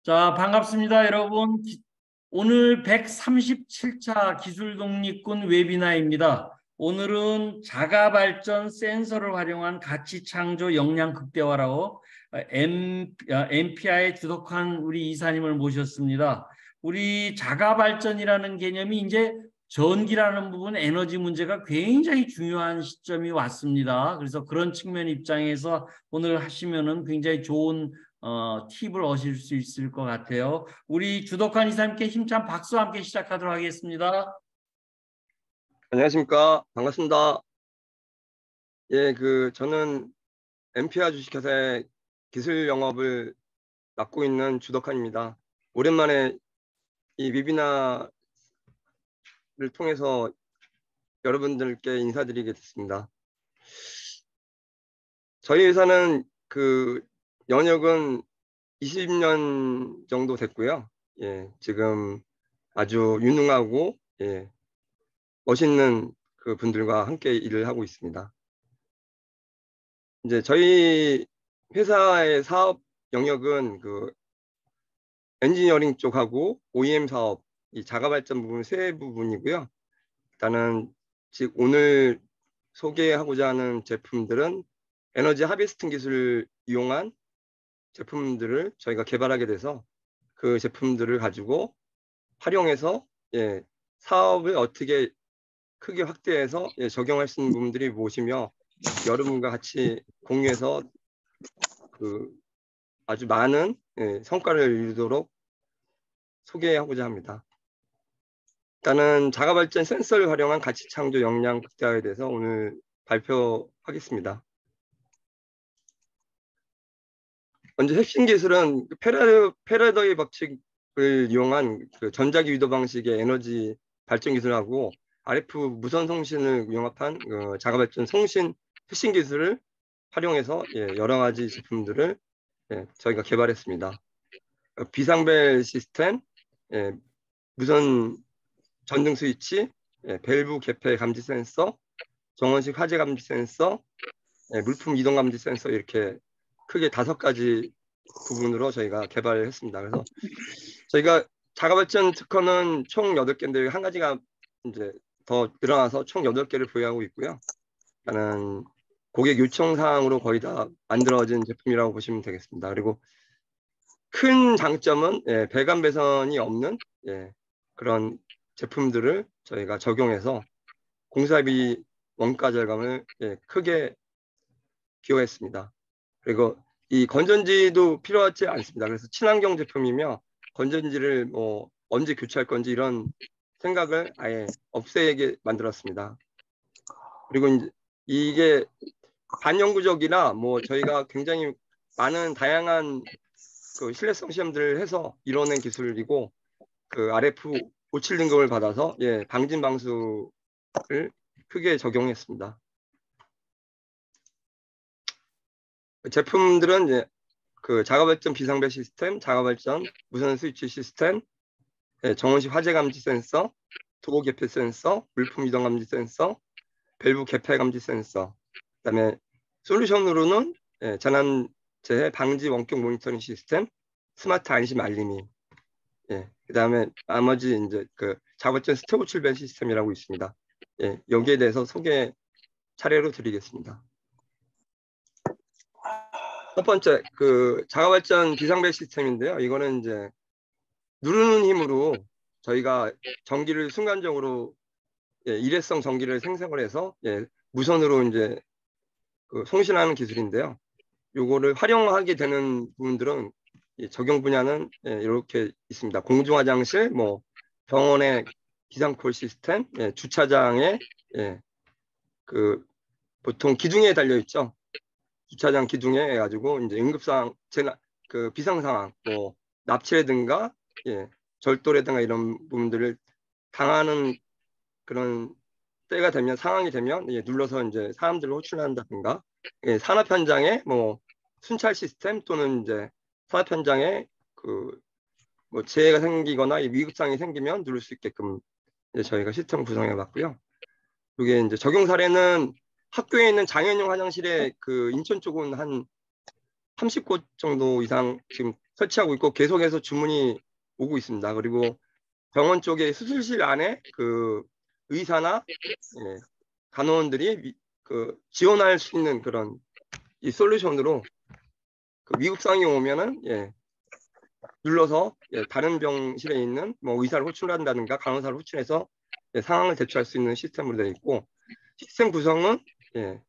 자, 반갑습니다, 여러분. 오늘 137차 기술 독립군 웨비나입니다. 오늘은 자가 발전 센서를 활용한 가치 창조 역량 극대화라고 MPI에 주독한 우리 이사님을 모셨습니다. 우리 자가 발전이라는 개념이 이제 전기라는 부분, 에너지 문제가 굉장히 중요한 시점이 왔습니다. 그래서 그런 측면 입장에서 오늘 하시면은 굉장히 좋은 팁을 얻을 수 있을 것 같아요. 우리 주덕한 이사님께 힘찬 박수와 함께 시작하도록 하겠습니다. 안녕하십니까. 반갑습니다. 예, 저는 엠피아 주식회사의 기술 영업을 맡고 있는 주덕한입니다. 오랜만에 이 웨비나를 통해서 여러분들께 인사드리게 됐습니다. 저희 회사는 연역은 20년 정도 됐고요. 예, 지금 아주 유능하고 멋있는 그 분들과 함께 일을 하고 있습니다. 이제 저희 회사의 사업 영역은 엔지니어링 쪽하고 OEM 사업, 이 자가 발전 부분 세 부분이고요. 일단은 즉 오늘 소개하고자 하는 제품들은 에너지 하베스팅 기술을 이용한 제품들을 저희가 개발하게 돼서 그 제품들을 가지고 활용해서 사업을 어떻게 크게 확대해서 적용할 수 있는 부분들이 무엇이며 여러분과 같이 공유해서 아주 많은 성과를 이루도록 소개하고자 합니다. 일단은 자가발전 센서를 활용한 가치 창조 역량 극대화에 대해서 오늘 발표하겠습니다. 먼저 핵심 기술은 패러더의 법칙을 이용한 전자기 유도 방식의 에너지 발전 기술하고 RF 무선 송신을 융합한 자가발전 송신 핵심 기술을 활용해서 여러 가지 제품들을 저희가 개발했습니다. 비상벨 시스템, 무선 전등 스위치, 밸브 개폐 감지 센서, 정원식 화재 감지 센서, 물품 이동 감지 센서 이렇게 크게 5가지 부분으로 저희가 개발을 했습니다. 그래서 저희가 자가발전 특허는 총 8개인데 한 가지가 이제 더 늘어나서 총 8개를 보유하고 있고요. 일단은 고객 요청 사항으로 거의 다 만들어진 제품이라고 보시면 되겠습니다. 그리고 큰 장점은 배관 배선이 없는 그런 제품들을 저희가 적용해서 공사비 원가 절감을 크게 기여했습니다. 그리고 이 건전지도 필요하지 않습니다. 그래서 친환경 제품이며 건전지를 뭐 언제 교체할 건지 이런 생각을 아예 없애게 만들었습니다. 그리고 이제 이게 반영구적이나 뭐 저희가 굉장히 많은 다양한 신뢰성 시험들을 해서 이뤄낸 기술이고 RF 57 등급을 받아서 방진 방수를 크게 적용했습니다. 제품들은 이제 자가발전 비상벨 시스템, 자가발전 무선 스위치 시스템, 정원식 화재 감지 센서, 도로 개폐 센서, 물품 이동 감지 센서, 밸브 개폐 감지 센서, 그다음에 솔루션으로는 재난 재해 방지 원격 모니터링 시스템, 스마트 안심 알림이, 그다음에 나머지 이제 자가발전 스테고 출변 시스템이라고 있습니다. 여기에 대해서 소개 차례로 드리겠습니다. 첫 번째 자가발전 비상벨 시스템인데요. 이거는 이제 누르는 힘으로 저희가 전기를 순간적으로 일회성 전기를 생성을 해서 무선으로 이제 송신하는 기술인데요. 요거를 활용하게 되는 부분들은 적용 분야는 이렇게 있습니다. 공중화장실, 뭐 병원의 비상콜 시스템, 주차장에 보통 기둥에 달려 있죠. 주차장 기둥에 해가지고 이제 응급상 비상 상황, 뭐 납치라든가 절도라든가 이런 부분들을 당하는 그런 때가 되면 상황이 되면 눌러서 이제 사람들을 호출한다든가 산업 현장에 뭐 순찰 시스템 또는 이제 산업 현장에 뭐 재해가 생기거나 위급상이 생기면 누를 수 있게끔 저희가 시스템을 구성해 봤고요. 이게 이제 적용 사례는 학교에 있는 장애인용 화장실에 인천 쪽은 한 30곳 정도 이상 지금 설치하고 있고 계속해서 주문이 오고 있습니다. 그리고 병원 쪽에 수술실 안에 그 의사나 예, 간호원들이 그 지원할 수 있는 그런 이 솔루션으로 그 미국 상이 오면은 예, 눌러서 예, 다른 병실에 있는 뭐 의사를 호출한다든가 간호사를 호출해서 예, 상황을 대처할 수 있는 시스템으로 되어 있고 시스템 구성은 예,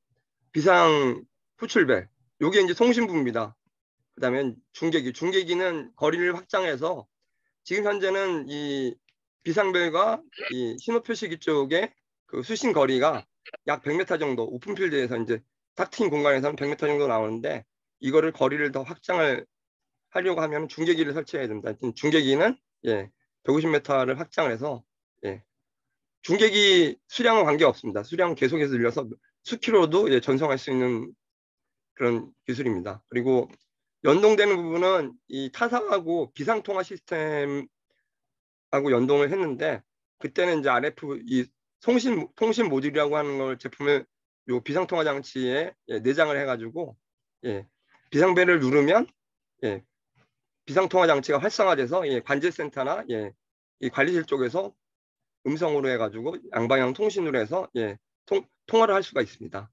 비상 호출벨 요게 이제 통신부입니다. 그다음에 중계기는 거리를 확장해서 지금 현재는 이 비상벨과 이 신호 표시기 쪽에 그 수신 거리가 약 100m 정도 오픈필드에서 이제 탁 트인 공간에서는 100m 정도 나오는데 이거를 거리를 더 확장을 하려고 하면 중계기를 설치해야 됩니다. 중계기는 예, 150m를 확장을 해서 예, 중계기 수량은 관계없습니다. 수량은 계속해서 늘려서 수키로도 예, 전송할 수 있는 그런 기술입니다. 그리고 연동되는 부분은 이 타사하고 비상통화 시스템하고 연동을 했는데 그때는 이제 RF 이 통신 모듈이라고 하는 걸 제품을 요 비상통화 장치에 예, 내장을 해가지고 예, 비상벨을 누르면 예, 비상통화 장치가 활성화돼서 예, 관제센터나 예, 이 관리실 쪽에서 음성으로 해가지고 양방향 통신으로 해서 예, 통화를 할 수가 있습니다.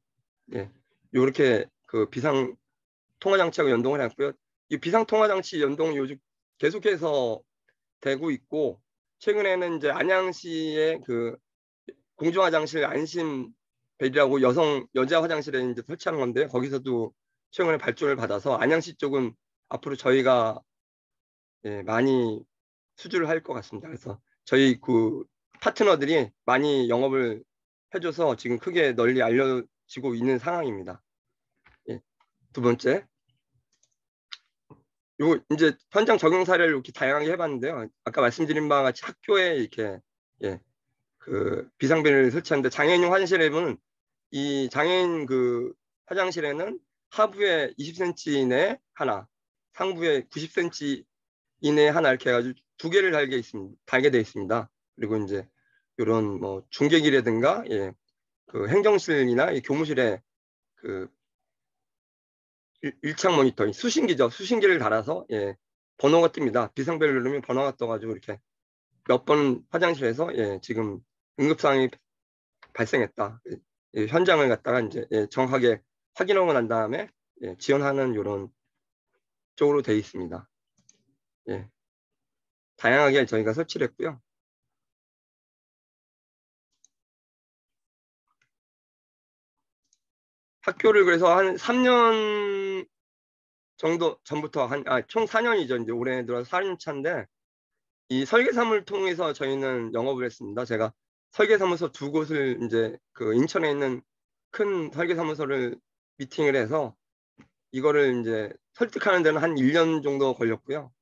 예, 이렇게 그 비상 통화 장치하고 연동을 했고요. 이 비상 통화 장치 연동 요즘 계속해서 되고 있고 최근에는 이제 안양시의 그 공중 화장실 안심 벨이라고 여자 화장실에 이제 설치하는 건데 거기서도 최근에 발주를 받아서 안양시 쪽은 앞으로 저희가 예, 많이 수주를 할 것 같습니다. 그래서 저희 그 파트너들이 많이 영업을 해줘서 지금 크게 널리 알려지고 있는 상황입니다. 예, 두 번째, 요 이제 현장 적용 사례를 이렇게 다양하게 해봤는데요. 아까 말씀드린 바와 같이 학교에 이렇게 예, 그 비상벨을 설치하는데 장애인용 화장실에는 이 장애인 그 화장실에는 하부에 20cm 이내 하나, 상부에 90cm 이내에 하나 이렇게 해가지고 두 개를 달게 돼 있습니다. 그리고 이제 이런 뭐 중계기라든가 예, 그 행정실이나 이 교무실에 그 일창 모니터, 수신기죠. 수신기를 달아서 예, 번호가 뜹니다. 비상벨을 누르면 번호가 떠가지고 이렇게 몇 번 화장실에서 예, 지금 응급상황이 발생했다. 예, 현장을 갖다가 이제 예, 정확하게 확인하고 난 다음에 예, 지원하는 이런 쪽으로 되어 있습니다. 예, 다양하게 저희가 설치를 했고요. 학교를 그래서 한 3년 정도 전부터 총 4년이죠. 이제 올해 들어서 4년 차인데 이 설계사무를 통해서 저희는 영업을 했습니다. 제가 설계사무소 두 곳을 이제 그 인천에 있는 큰 설계사무소를 미팅을 해서 이거를 이제 설득하는 데는 한 1년 정도 걸렸고요.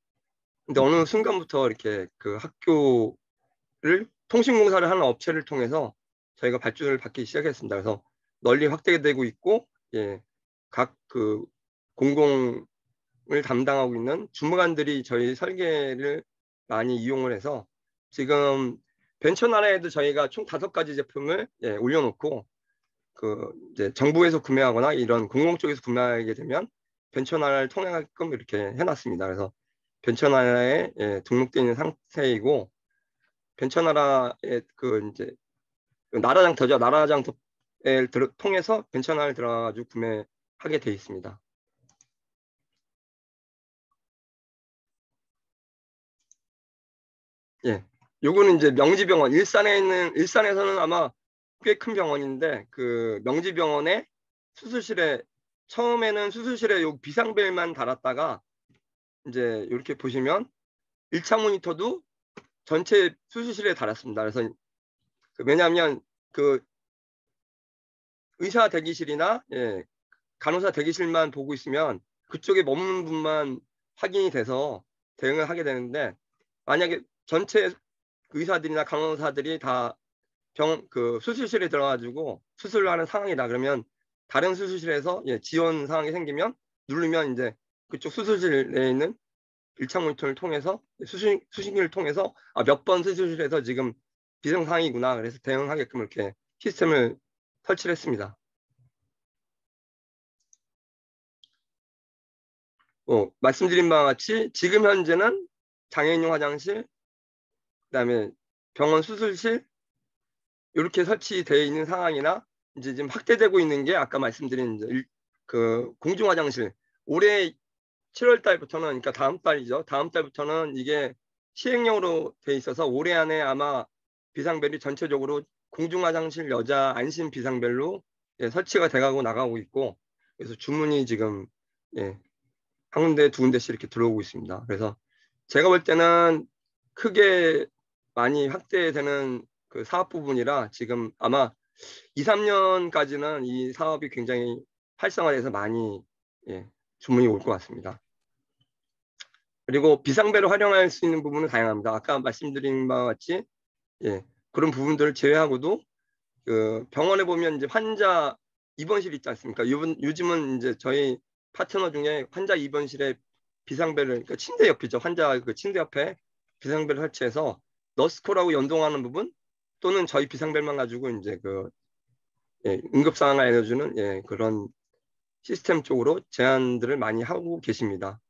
근데 어느 순간부터 이렇게 그 학교를 통신공사를 하는 업체를 통해서 저희가 발주를 받기 시작했습니다. 그래서 널리 확대되고 있고, 예, 각 그 공공을 담당하고 있는 주무관들이 저희 설계를 많이 이용을 해서 지금 벤처나라에도 저희가 총 5가지 제품을 예, 올려놓고 그 이제 정부에서 구매하거나 이런 공공 쪽에서 구매하게 되면 벤처나라를 통해가끔 이렇게 해놨습니다. 그래서 벤처나라에 예, 등록되어 있는 상태이고 벤처나라의 그 이제 그 나라장터죠. 나라장터를 통해서 벤처나라를 들어가지고 구매하게 돼 있습니다. 예. 요거는 이제 명지병원, 일산에서는 아마 꽤 큰 병원인데, 그 명지병원의 수술실에, 처음에는 수술실에 요 비상벨만 달았다가, 이제 이렇게 보시면 1차 모니터도 전체 수술실에 달았습니다. 그래서, 왜냐하면 그 의사 대기실이나, 예, 간호사 대기실만 보고 있으면 그쪽에 머무는 분만 확인이 돼서 대응을 하게 되는데, 만약에 전체 의사들이나 간호사들이 다 그 수술실에 들어가지고 수술을 하는 상황이다. 그러면 다른 수술실에서 예, 지원 상황이 생기면 누르면 이제 그쪽 수술실에 있는 일차 모니터를 통해서 수신기를 통해서 몇 번 수술실에서 지금 비상 상황이구나. 그래서 대응하게끔 이렇게 시스템을 설치를 했습니다. 말씀드린 바와 같이 지금 현재는 장애인용 화장실, 그다음에 병원 수술실 이렇게 설치되어 있는 상황이나 이제 지금 확대되고 있는 게 아까 말씀드린 이제 그 공중 화장실 올해 7월 달부터는 그러니까 다음 달이죠. 다음 달부터는 이게 시행령으로 돼 있어서 올해 안에 아마 비상벨이 전체적으로 공중 화장실 여자 안심 비상벨로 설치가 돼가고 나가고 있고 그래서 주문이 지금 한 군데 두 군데씩 이렇게 들어오고 있습니다. 그래서 제가 볼 때는 크게 많이 확대되는 그 사업 부분이라 지금 아마 2, 3년까지는 이 사업이 굉장히 활성화돼서 많이 주문이 올 것 같습니다. 그리고 비상벨을 활용할 수 있는 부분은 다양합니다. 아까 말씀드린 바와 같이 그런 부분들을 제외하고도 그 병원에 보면 이제 환자 입원실 있지 않습니까? 요즘은 이제 저희 파트너 중에 환자 입원실에 비상벨을 그러니까 침대 옆이죠. 환자 그 침대 옆에 비상벨을 설치해서 너스콜하고 연동하는 부분 또는 저희 비상벨만 가지고 이제 그 응급 상황을 알려주는 그런 시스템 쪽으로 제안들을 많이 하고 계십니다.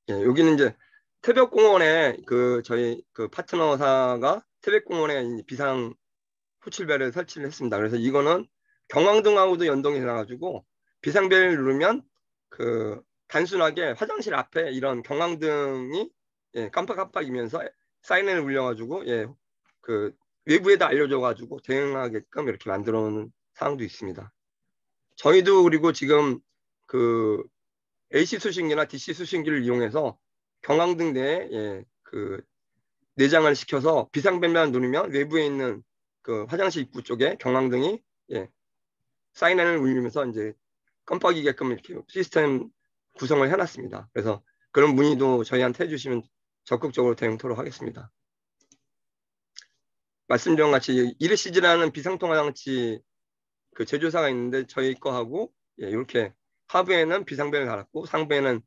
여기는 이제 태백공원에 그 저희 그 파트너사가 태백공원에 비상 호출벨을 설치를 했습니다. 그래서 이거는 경황등하고도 연동이 돼가지고 비상벨을 누르면 그 단순하게 화장실 앞에 이런 경황등이 깜빡깜빡이면서 사이렌을 울려가지고 그 외부에다 알려줘가지고 대응하게끔 이렇게 만들어 놓은 사항도 있습니다. 저희도 그리고 지금 그 AC 수신기나 DC 수신기를 이용해서 경황등 내에 그 내장을 시켜서 비상벨만 누르면 외부에 있는 그 화장실 입구 쪽에 경황등이 사이렌을 울리면서 이제 깜빡이게끔 이렇게 시스템 구성을 해놨습니다. 그래서 그런 문의도 저희한테 해주시면 적극적으로 대응토록 하겠습니다. 말씀드린 것 같이 이르시즈라는 비상통화장치 그 제조사가 있는데 저희 거하고 이렇게 하부에는 비상벨을 달았고 상부에는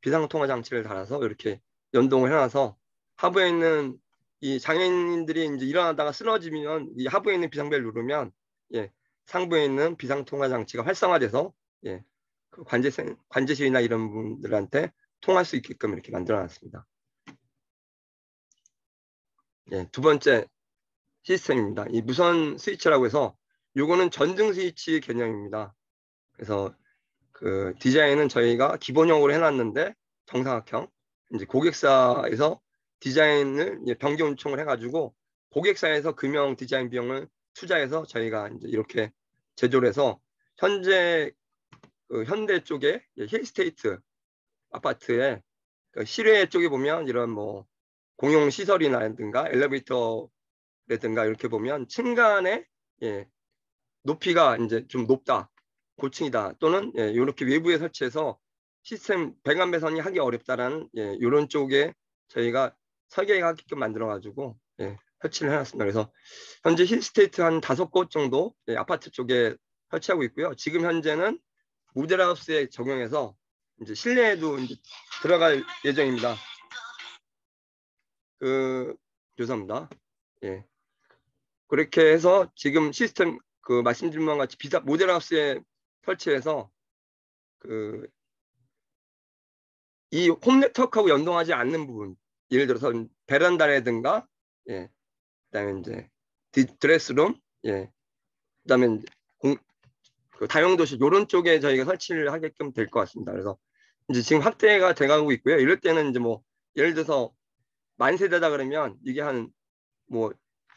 비상통화장치를 달아서 이렇게 연동을 해놔서 하부에 있는 이 장애인들이 이제 일어나다가 쓰러지면 이 하부에 있는 비상벨을 누르면 상부에 있는 비상통화장치가 활성화돼서 그 관제실이나 이런 분들한테 통할 수 있게끔 이렇게 만들어놨습니다. 두 번째 시스템입니다. 이 무선 스위치라고 해서 요거는 전등 스위치 개념입니다. 그래서 그 디자인은 저희가 기본형으로 해놨는데 정사각형 이제 고객사에서 디자인을 변경 요청을 해가지고 고객사에서 금형 디자인 비용을 투자해서 저희가 이제 이렇게 제조를 해서 현재 그 현대 쪽에 힐스테이트 아파트에 그 실외 쪽에 보면 이런 뭐 공용 시설이라든가 엘리베이터라든가 이렇게 보면 층간의 높이가 이제 좀 높다, 고층이다 또는 이렇게 외부에 설치해서 시스템 배관 배선이 하기 어렵다라는 이런 쪽에 저희가 설계하게끔 만들어가지고 설치를 해놨습니다. 그래서 현재 힐스테이트 한 5곳 정도 아파트 쪽에 설치하고 있고요. 지금 현재는 모델하우스에 적용해서 이제 실내에도 이제 들어갈 예정입니다. 죄송합니다. 그렇게 해서 지금 시스템 그 말씀드린 바와 같이 모델하우스에 설치해서 그 이 홈 네트워크하고 연동하지 않는 부분, 예를 들어서 베란다라든가, 그다음에 이제 드레스룸, 그다음에 그 다용도실 이런 쪽에 저희가 설치를 하게끔 될 것 같습니다. 그래서 이제 지금 확대가 돼가고 있고요. 이럴 때는 이제 뭐 예를 들어서 만세대다 그러면 이게 한 뭐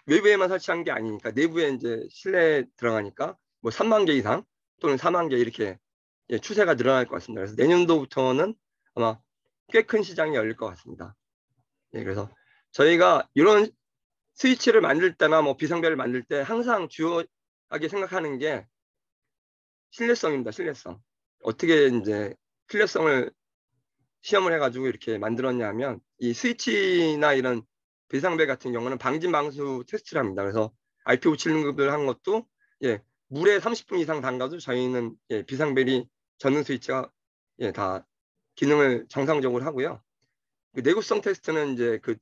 외부에만 설치한 게 아니니까 내부에 이제 실내에 들어가니까 뭐 3만 개 이상 또는 4만 개 이렇게 추세가 늘어날 것 같습니다. 그래서 내년도부터는 아마 꽤 큰 시장이 열릴 것 같습니다. 그래서 저희가 이런 스위치를 만들 때나 뭐 비상벨을 만들 때 항상 주요하게 생각하는 게 신뢰성입니다. 신뢰성. 어떻게 이제 신뢰성을 시험을 해가지고 이렇게 만들었냐면 이 스위치나 이런 비상벨 같은 경우는 방진방수 테스트를 합니다. 그래서 IP57등급을 한 것도 물에 30분 이상 담가도 저희는 비상벨이 전등 스위치가 다 기능을 정상적으로 하고요. 그 내구성 테스트는 이제 그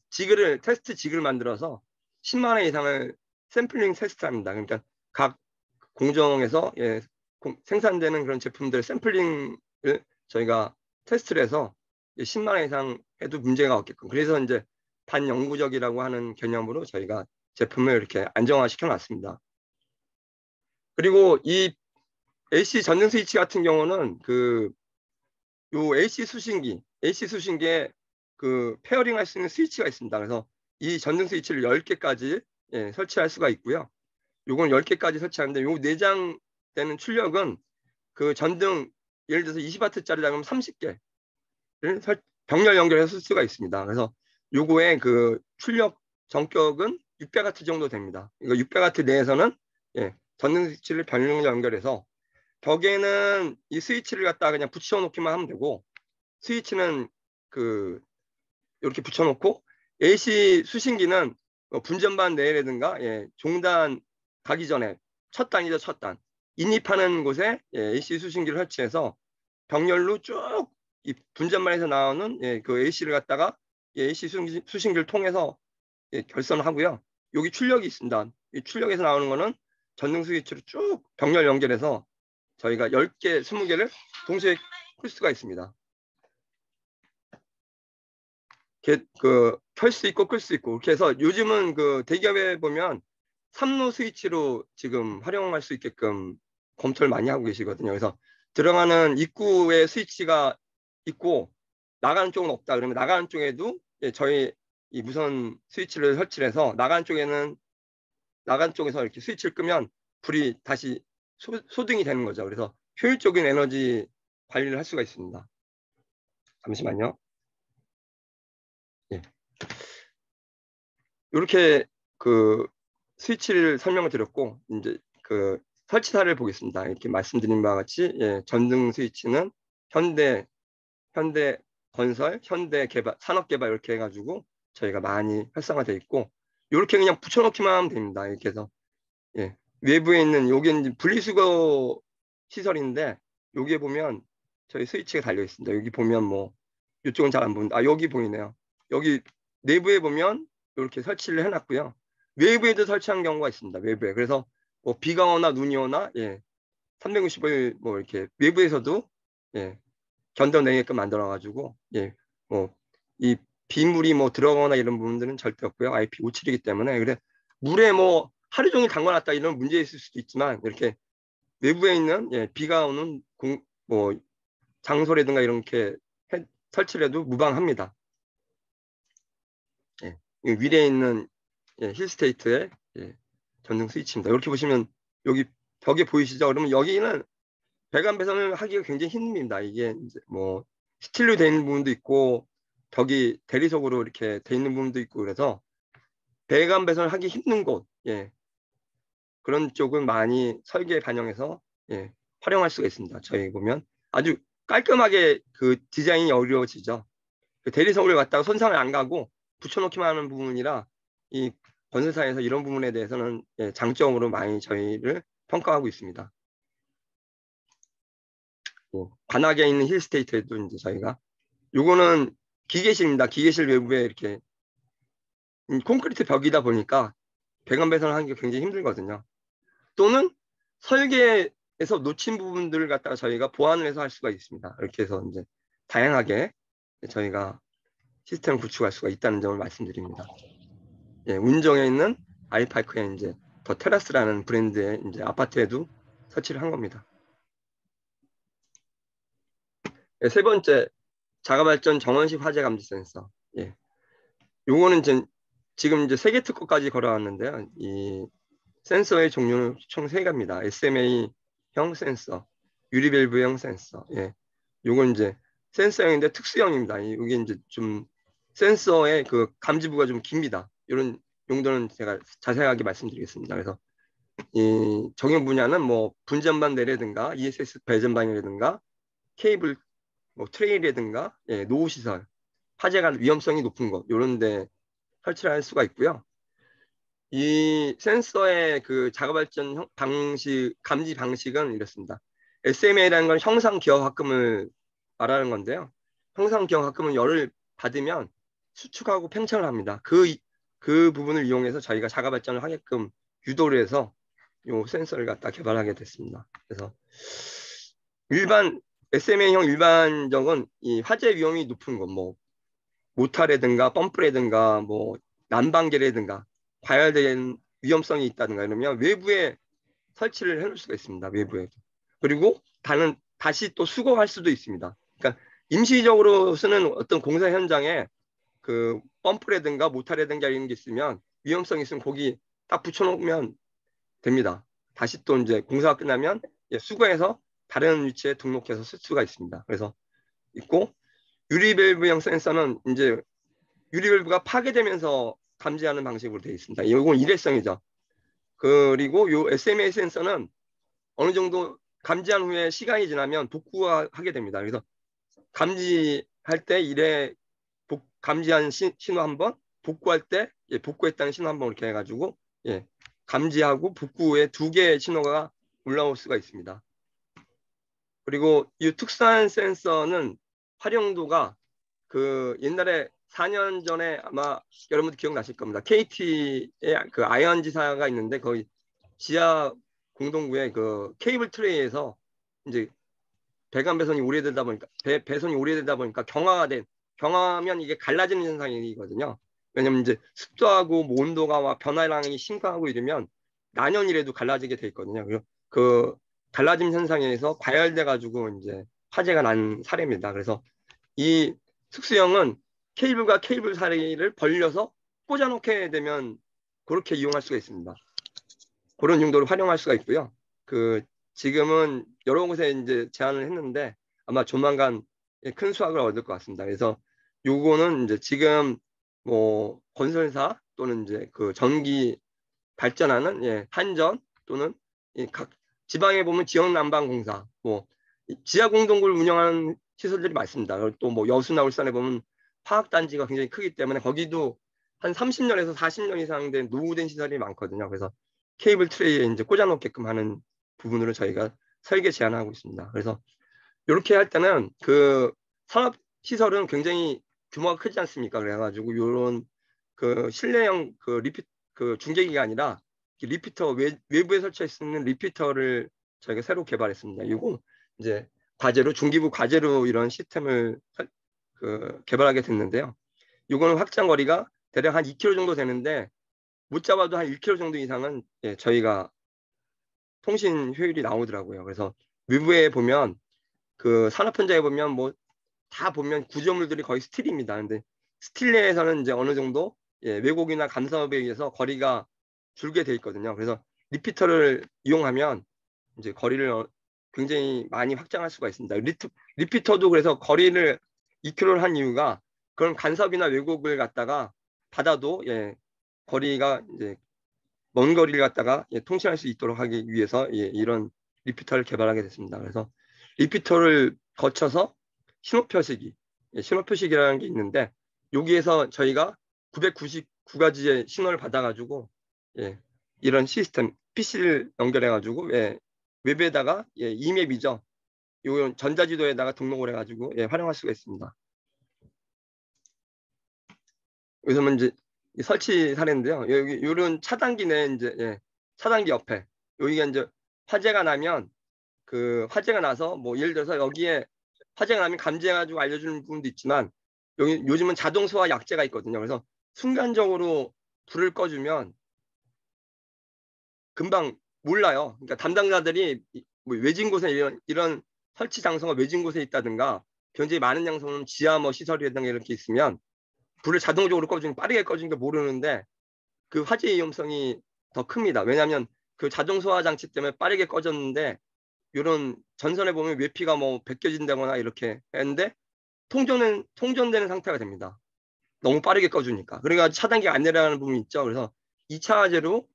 테스트 지그를 만들어서 10만 회 이상을 샘플링 테스트합니다. 그러니까 각 공정에서 생산되는 그런 제품들 샘플링을 저희가 테스트를 해서 10만 원 이상 해도 문제가 없게끔. 그래서 이제 반영구적이라고 하는 개념으로 저희가 제품을 이렇게 안정화시켜 놨습니다. 그리고 이 AC 전등 스위치 같은 경우는 요 AC 수신기에 그 페어링 할 수 있는 스위치가 있습니다. 그래서 이 전등 스위치를 10개까지 설치할 수가 있고요. 요건 10개까지 설치하는데 요 내장되는 출력은 그 전등 예를 들어서 20W짜리 그러면 30개를 병렬 연결해서 쓸 수가 있습니다. 그래서 요거의 그 출력 전격은 600W 정도 됩니다. 이거 600W 내에서는 전등 스위치를 병렬 연결해서 벽에는 이 스위치를 갖다가 그냥 붙여놓기만 하면 되고 스위치는 이렇게 붙여놓고 AC 수신기는 분전반 내라든가 종단 가기 전에 첫 단이죠, 첫 단. 인입하는 곳에 AC 수신기를 설치해서 병렬로 쭉 이 분전반에서 나오는 그 AC를 갖다가 AC 수신기를 통해서 결선을 하고요. 여기 출력이 있습니다. 이 출력에서 나오는 거는 전등 스위치로 쭉 병렬 연결해서 저희가 10개, 20개를 동시에 끌 수가 있습니다. 켤 수 있고 끌 수 있고 이렇게 해서 요즘은 그 대기업에 보면 3로 스위치로 지금 활용할 수 있게끔 검토를 많이 하고 계시거든요. 그래서 들어가는 입구에 스위치가 있고 나가는 쪽은 없다. 그러면 나가는 쪽에도 저희 이 무선 스위치를 설치해서 나가는 쪽에서 이렇게 스위치를 끄면 불이 다시 소등이 되는 거죠. 그래서 효율적인 에너지 관리를 할 수가 있습니다. 잠시만요. 이렇게 그 스위치를 설명을 드렸고 이제 그 설치사를 보겠습니다. 이렇게 말씀드린 바와 같이 전등 스위치는 현대 건설, 현대 개발, 산업 개발 이렇게 해가지고 저희가 많이 활성화되어 있고 이렇게 그냥 붙여놓기만 하면 됩니다. 이렇게 해서 외부에 있는 여기는 분리수거 시설인데 여기에 보면 저희 스위치가 달려 있습니다. 여기 보면 뭐 이쪽은 잘 안 보는데 여기 보이네요. 여기 내부에 보면 이렇게 설치를 해놨고요. 외부에도 설치한 경우가 있습니다. 외부에. 그래서 뭐 비가 오나 눈이 오나 365일 뭐 이렇게 외부에서도 견뎌내게끔 만들어가지고 뭐 이 빗물이 뭐 들어가거나 이런 부분들은 절대 없고요. IP57이기 때문에 그래 물에 뭐 하루 종일 담가놨다 이런 문제 있을 수도 있지만 이렇게 외부에 있는 비가 오는 뭐 장소라든가 이렇게 설치를 해도 무방합니다. 위에 있는 힐스테이트의 전등 스위치입니다. 이렇게 보시면 여기 벽에 보이시죠? 그러면 여기는 배관 배선을 하기가 굉장히 힘듭니다. 이게 이제 뭐 스틸로 되어 있는 부분도 있고 벽이 대리석으로 이렇게 되어 있는 부분도 있고 그래서 배관 배선을 하기 힘든 곳 그런 쪽은 많이 설계에 반영해서 활용할 수가 있습니다. 저희 보면 아주 깔끔하게 그 디자인이 어려워지죠. 그 대리석을 갖다가 손상을 안 가고 붙여놓기만 하는 부분이라 이 건설사에서 이런 부분에 대해서는 장점으로 많이 저희를 평가하고 있습니다. 관악에 있는 힐스테이트에도 이제 저희가 요거는 기계실입니다. 기계실 외부에 이렇게 콘크리트 벽이다 보니까 배관 배선을 하기가 굉장히 힘들거든요. 또는 설계에서 놓친 부분들을 갖다가 저희가 보완을 해서 할 수가 있습니다. 이렇게 해서 이제 다양하게 저희가 시스템을 구축할 수가 있다는 점을 말씀드립니다. 운정에 있는 아이파크에 이제 더 테라스라는 브랜드의 이제 아파트에도 설치를 한 겁니다. 세 번째, 자가발전 정원식 화재 감지 센서. 요거는 지금 이제 세계 특허까지 걸어왔는데요. 이 센서의 종류는 총 3개입니다. SMA형 센서, 유리밸브형 센서. 요건 이제 센서형인데 특수형입니다. 이게 이제 좀 센서의 그 감지부가 좀 깁니다. 이런 용도는 제가 자세하게 말씀드리겠습니다. 그래서 이 적용 분야는 뭐 분전반 내라든가 ESS 배전반이라든가 케이블 뭐 트레이라든가 노후 시설, 화재가 위험성이 높은 것 이런 데 설치를 할 수가 있고요. 이 센서의 그 자가 발전 방식, 감지 방식은 이렇습니다. SMA라는 건 형상 기억 합금을 말하는 건데요. 형상 기억 합금은 열을 받으면 수축하고 팽창을 합니다. 그 부분을 이용해서 저희가 자가 발전을 하게끔 유도를 해서 이 센서를 갖다 개발하게 됐습니다. 그래서 일반 SMA형 일반적은 이 화재 위험이 높은 것, 뭐 모타라든가 펌프라든가 뭐 난방계라든가 과열된 위험성이 있다든가 이러면 외부에 설치를 해놓을 수가 있습니다. 외부에. 그리고 다시 또 수거할 수도 있습니다. 그러니까 임시적으로 쓰는 어떤 공사 현장에 그 펌프라든가 모타라든가 이런 게 있으면 위험성이 있으면 거기 딱 붙여놓으면 됩니다. 다시 또 이제 공사가 끝나면 수거해서 다른 위치에 등록해서 쓸 수가 있습니다. 그래서 있고 유리밸브형 센서는 이제 유리밸브가 파괴되면서 감지하는 방식으로 되어 있습니다. 이건 일회성이죠. 그리고 요 SMA 센서는 어느 정도 감지한 후에 시간이 지나면 복구하게 됩니다. 그래서 감지할 때 감지한 신호 한 번, 복구할 때 복구했다는 신호 한 번 이렇게 해가지고 감지하고 복구 후에 두 개의 신호가 올라올 수가 있습니다. 그리고 이 특수한 센서는 활용도가 그 옛날에 4년 전에 아마 여러분들 기억나실 겁니다. KT의 그 아현지사가 있는데 거의 지하 공동구에 그 케이블 트레이에서 이제 배관 배선이 오래되다 보니까 배선이 오래되다 보니까 경화하면 이게 갈라지는 현상이거든요. 왜냐면 이제 습도하고 뭐 온도가 변화량이 심각하고 이러면 난연이라도 갈라지게 돼 있거든요. 그리고 그 갈라짐 현상에서 과열돼 가지고 이제 화재가 난 사례입니다. 그래서 이 특수형은 케이블과 케이블 사이를 벌려서 꽂아놓게 되면 그렇게 이용할 수가 있습니다. 그런 용도로 활용할 수가 있고요. 그 지금은 여러 곳에 이제 제안을 했는데 아마 조만간 큰 수확을 얻을 것 같습니다. 그래서 요거는 이제 지금 뭐 건설사 또는 이제 그 전기 발전하는 한전 또는 각 지방에 보면 지역 난방공사 뭐 지하 공동구를 운영하는 시설들이 많습니다. 또 뭐 여수나 울산에 보면 화학단지가 굉장히 크기 때문에 거기도 한 30년에서 40년 이상 된 노후된 시설이 많거든요. 그래서 케이블 트레이에 이제 꽂아놓게끔 하는 부분으로 저희가 설계 제안하고 있습니다. 그래서 이렇게 할 때는 그 산업 시설은 굉장히 규모가 크지 않습니까? 그래가지고 이런 그 실내형 그 중계기가 아니라 리피터 외부에 설치할 수 있는 리피터를 저희가 새로 개발했습니다. 이거 이제 중기부 과제로 이런 시스템을 개발하게 됐는데요. 이거는 확장 거리가 대략 한 2km 정도 되는데 못 잡아도 한 1km 정도 이상은 저희가 통신 효율이 나오더라고요. 그래서 외부에 보면 그 산업 현장에 보면 뭐 다 보면 구조물들이 거의 스틸입니다. 근데 스틸 내에서는 이제 어느 정도 왜곡이나 감사업에 의해서 거리가 줄게 돼 있거든요. 그래서 리피터를 이용하면 이제 거리를 굉장히 많이 확장할 수가 있습니다. 리피터도 그래서 거리를 2km를 한 이유가 그런 간섭이나 왜곡을 갖다가 받아도 거리가 이제 먼 거리를 갖다가 통신할 수 있도록 하기 위해서 이런 리피터를 개발하게 됐습니다. 그래서 리피터를 거쳐서 신호표식이라는 게 있는데 여기에서 저희가 999가지의 신호를 받아가지고 이런 시스템 PC를 연결해가지고 웹에다가 이맵이죠. 요 전자지도에다가 등록을 해가지고 활용할 수가 있습니다. 여기서 이제 설치 사례인데요. 여기 이런 차단기 내 이제 차단기 옆에 여기가 이제 화재가 나면 그 화재가 나서 뭐 예를 들어서 여기에 화재가 나면 감지해가지고 알려주는 부분도 있지만 여기 요즘은 자동 소화 약제가 있거든요. 그래서 순간적으로 불을 꺼주면 금방 몰라요. 그러니까 담당자들이 뭐 외진 곳에 이런 설치 장소가 외진 곳에 있다든가 굉장히 많은 장소는 지하 뭐 시설이라든가 이렇게 있으면 불을 자동적으로 꺼주면 빠르게 꺼주는 게 모르는데 그 화재 위험성이 더 큽니다. 왜냐하면 그 자동 소화 장치 때문에 빠르게 꺼졌는데 이런 전선에 보면 외피가 뭐 벗겨진다거나 이렇게 했는데 통전되는 상태가 됩니다. 너무 빠르게 꺼주니까. 그러니까 차단기가 안 내려가는 부분이 있죠. 그래서 2차 화재로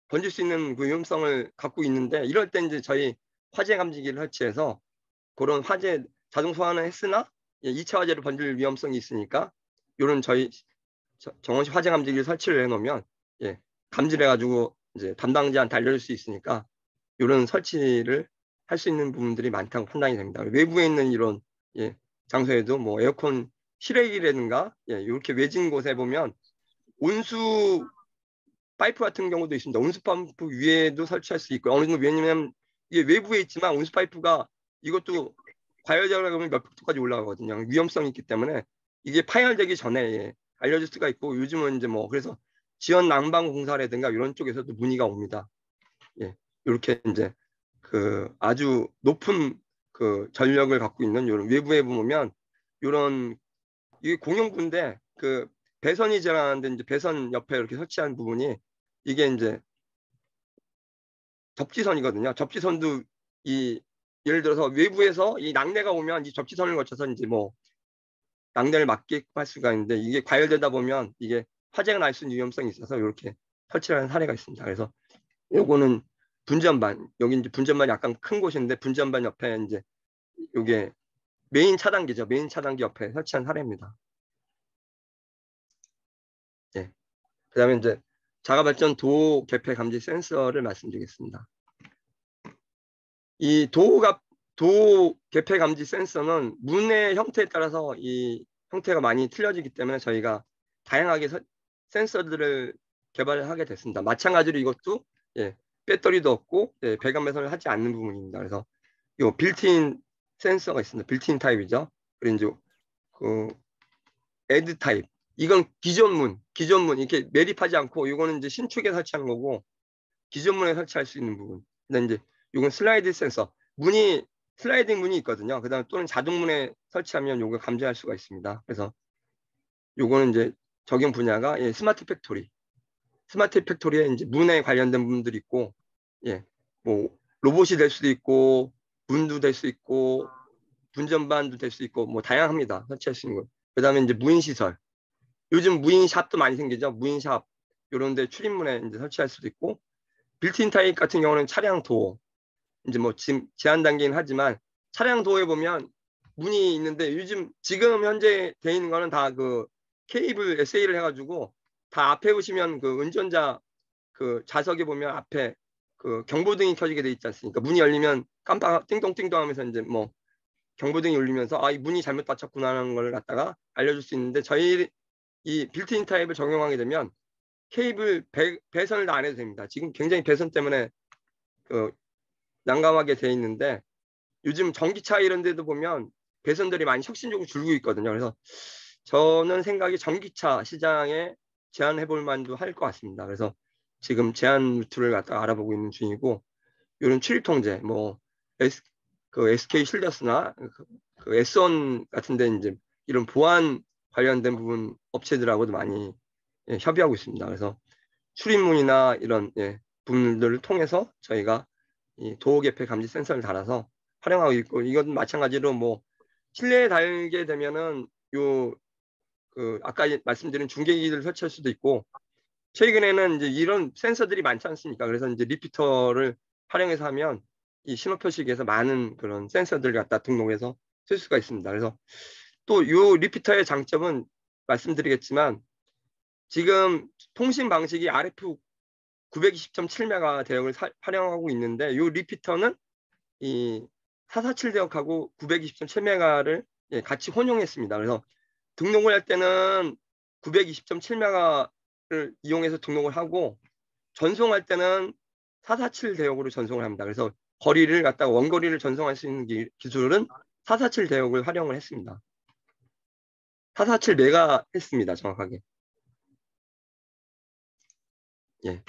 번질 수 있는 그 위험성을 갖고 있는데 이럴 때 이제 저희 화재 감지기를 설치해서 그런 화재 자동 소화는 했으나 2차 화재로 번질 위험성이 있으니까 이런 저희 정원식 화재 감지기를 설치를 해놓으면 감지를 해가지고 이제 담당자한테 알려줄 수 있으니까 이런 설치를 할 수 있는 부분들이 많다고 판단이 됩니다. 외부에 있는 이런 장소에도 뭐 에어컨 실외기라든가 이렇게 외진 곳에 보면 온수 파이프 같은 경우도 있습니다. 온수 파이프 위에도 설치할 수 있고 어느 정도 왜냐면 이게 외부에 있지만 온수 파이프가 이것도 과열되다 보면 몇 벽도까지 올라가거든요. 위험성이 있기 때문에 이게 파열되기 전에 알려질 수가 있고, 요즘은 이제 뭐 그래서 지연 난방 공사라든가 이런 쪽에서도 문의가 옵니다. 예, 이렇게 이제 그 아주 높은 그 전력을 갖고 있는 이런 외부에 보면 이런 이게 공용부인데 그 배선이 지나가는데 이제 배선 옆에 이렇게 설치한 부분이 이게 이제 접지선이거든요. 접지선도 이 예를 들어서 외부에서 이 낙뢰가 오면 이 접지선을 거쳐서 이제 뭐 낙뢰를 막게 할 수가 있는데 이게 과열되다 보면 이게 화재가 날 수 있는 위험성이 있어서 이렇게 설치하는 사례가 있습니다. 그래서 요거는 분전반, 여기 이제 분전반이 약간 큰 곳인데 분전반 옆에 이제 요게 메인 차단기죠. 메인 차단기 옆에 설치한 사례입니다. 예. 그다음에 이제 자가발전 도어 개폐 감지 센서를 말씀드리겠습니다. 이 도어 개폐 감지 센서는 문의 형태에 따라서 이 형태가 많이 틀려지기 때문에 저희가 다양하게 센서들을 개발하게 됐습니다. 마찬가지로 이것도 배터리도 없고 배관 배선을 하지 않는 부분입니다. 그래서 이 빌트인 센서가 있습니다. 빌트인 타입이죠. 그리고 이제 그 애드 타입. 이건 기존문 이렇게 매립하지 않고 이거는 이제 신축에 설치한 거고 기존문에 설치할 수 있는 부분. 근데 이제 이건 슬라이드 센서. 슬라이딩 문이 있거든요. 그다음 또는 자동문에 설치하면 이걸 감지할 수가 있습니다. 그래서 요거는 이제 적용 분야가 스마트 팩토리. 스마트 팩토리에 이제 문에 관련된 부분들이 있고, 뭐 로봇이 될 수도 있고, 문도 될 수 있고, 분전반도 될 수 있고, 뭐 다양합니다. 설치할 수 있는 거. 그다음에 이제 무인 시설. 요즘 무인 샵도 많이 생기죠. 무인 샵 이런데 출입문에 이제 설치할 수도 있고, 빌트인 타입 같은 경우는 차량 도어. 이제 뭐 지금 제한 단계긴 하지만 차량 도어에 보면 문이 있는데 지금 현재 돼 있는 거는 다 그 케이블 SA를 해가지고 다 앞에 보시면 그 운전자 그 좌석에 보면 앞에 그 경보등이 켜지게 돼 있지 않습니까? 문이 열리면 깜빡 띵동띵동 하면서 이제 뭐 경보등이 울리면서 이 문이 잘못 닫혔구나 하는 걸 갖다가 알려줄 수 있는데 저희 이 빌트인 타입을 적용하게 되면 케이블 배선을 다 안 해도 됩니다. 지금 굉장히 배선 때문에 그 난감하게 돼 있는데 요즘 전기차 이런 데도 보면 배선들이 많이 혁신적으로 줄고 있거든요. 그래서 저는 생각이 전기차 시장에 제안해 볼 만도 할 것 같습니다. 그래서 지금 제안 루트를 갖다가 알아보고 있는 중이고 이런 출입 통제 뭐 SK 실더스나 그 S1 같은 데 이제 이런 보안 관련된 부분 업체들하고도 많이 협의하고 있습니다. 그래서 출입문이나 이런 부분들을 통해서 저희가 이 도어 개폐 감지 센서를 달아서 활용하고 있고 이건 마찬가지로 뭐 실내에 달게 되면은 그 아까 말씀드린 중계기를 설치할 수도 있고 최근에는 이제 이런 센서들이 많지 않습니까? 그래서 이제 리피터를 활용해서 하면 이 신호 표식에서 많은 그런 센서들을 갖다 등록해서 쓸 수가 있습니다. 그래서 또 이 리피터의 장점은 말씀드리겠지만 지금 통신 방식이 RF 920.7메가 대역을 활용하고 있는데 이 리피터는 이 447 대역하고 920.7메가를 같이 혼용했습니다. 그래서 등록을 할 때는 920.7메가를 이용해서 등록을 하고 전송할 때는 447 대역으로 전송을 합니다. 그래서 거리를 갖다가 원거리를 전송할 수 있는 기술은 447 대역을 활용을 했습니다. 447 메가 했습니다. 정확하게. 예.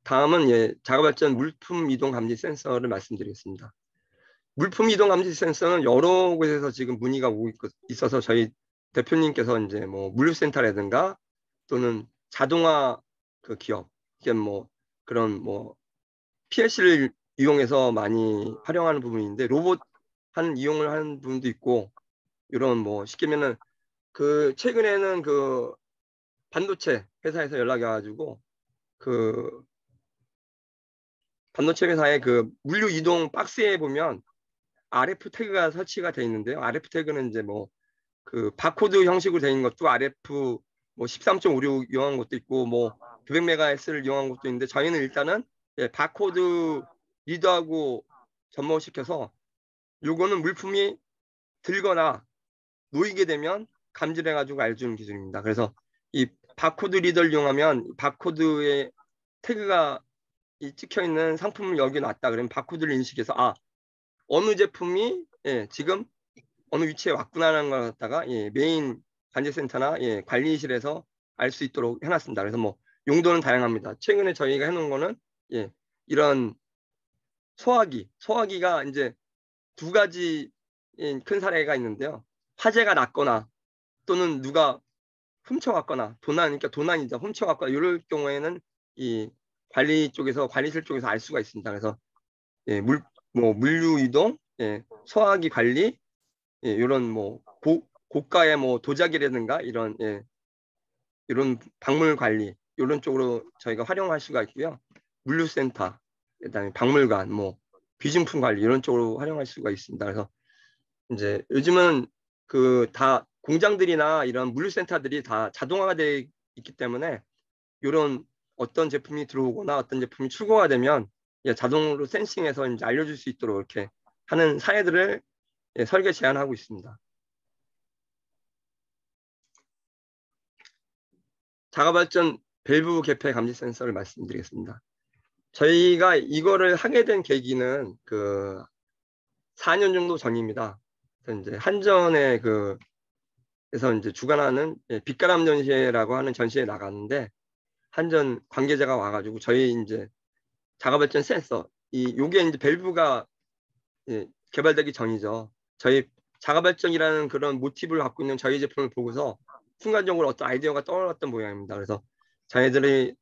다음은 자가발전 물품 이동 감지 센서를 말씀드리겠습니다. 물품 이동 감지 센서는 여러 곳에서 지금 문의가 오고 있어서 저희 대표님께서 이제 뭐 물류센터라든가 또는 자동화 그 기업, 이게 뭐 그런 뭐 PLC를 이용해서 많이 활용하는 부분인데 로봇 이용을 하는 부분도 있고 이런 뭐 쉽게 말하면 그 최근에는 그 반도체 회사에서 연락이 와가지고 그 반도체 회사의 그 물류 이동 박스에 보면 RF 태그가 설치가 돼 있는데요. RF 태그는 이제 뭐 그 바코드 형식으로 되어 있는 것도 RF 뭐 13.56 이용한 것도 있고 뭐 900MHz를 이용한 것도 있는데 저희는 일단은 바코드 리더하고 접목시켜서 요거는 물품이 들거나 놓이게 되면 감지를 해가지고 알려주는 기술입니다. 그래서 이 바코드 리더를 이용하면 바코드에 태그가 찍혀 있는 상품을 여기 놨다 그러면 바코드를 인식해서 어느 제품이 지금 어느 위치에 왔구나라는 걸 갖다가 메인 관제센터나 관리실에서 알 수 있도록 해놨습니다. 그래서 뭐 용도는 다양합니다. 최근에 저희가 해놓은 거는 이런 소화기가 이제 두 가지 큰 사례가 있는데요. 화재가 났거나 또는 누가 훔쳐갔거나 그러니까 도난이죠. 훔쳐갔거나 이럴 경우에는 이 관리실 쪽에서 알 수가 있습니다. 그래서 뭐 물류 이동, 소화기 관리, 이런 뭐 고가의 뭐 도자기라든가 이런 박물 관리 이런 쪽으로 저희가 활용할 수가 있고요. 물류센터, 그다음에 박물관, 뭐 비증품 관리 이런 쪽으로 활용할 수가 있습니다. 그래서 이제 요즘은 그 다 공장들이나 이런 물류센터들이 다 자동화가 되어 있기 때문에 이런 어떤 제품이 들어오거나 어떤 제품이 출고가 되면 자동으로 센싱해서 이제 알려줄 수 있도록 이렇게 하는 사례들을 설계 제안하고 있습니다. 자가발전 밸브 개폐 감지 센서를 말씀드리겠습니다. 저희가 이거를 하게 된 계기는 그 4년 정도 전입니다. 그래서 이제 한전에 그래서 이제 주관하는 빛가람 전시회라고 하는 전시회에 나갔는데 한전 관계자가 와가지고 저희 이제 자가발전 센서 요게 이제 밸브가 개발되기 전이죠. 저희 자가발전이라는 그런 모티브를 갖고 있는 저희 제품을 보고서 순간적으로 어떤 아이디어가 떠올랐던 모양입니다. 그래서 자기들이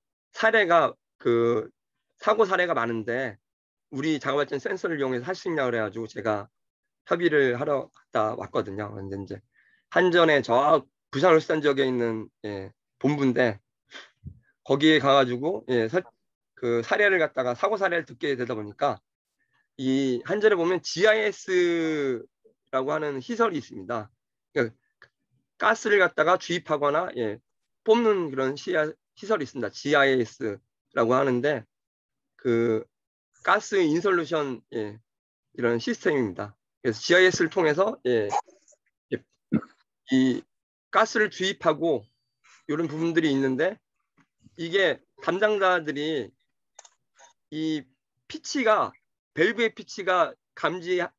사고 사례가 많은데 우리 자가발전 센서를 이용해서 할 수 있냐 그래가지고 제가 협의를 하러 갔다 왔거든요. 근데 이제 한전에 저 부산 울산 지역에 있는 본부인데 거기에 가가지고 그 사례를 갖다가 사고 사례를 듣게 되다 보니까 이 한전에 보면 GIS라고 하는 시설이 있습니다. 그러니까 가스를 갖다가 주입하거나 뽑는 그런 시설이 있습니다. GIS라고 하는데 그 가스 인솔루션 이런 시스템입니다. 그래서 GIS를 통해서 이 가스를 주입하고 이런 부분들이 있는데 이게 담당자들이 이 피치가 밸브의 피치가 감지할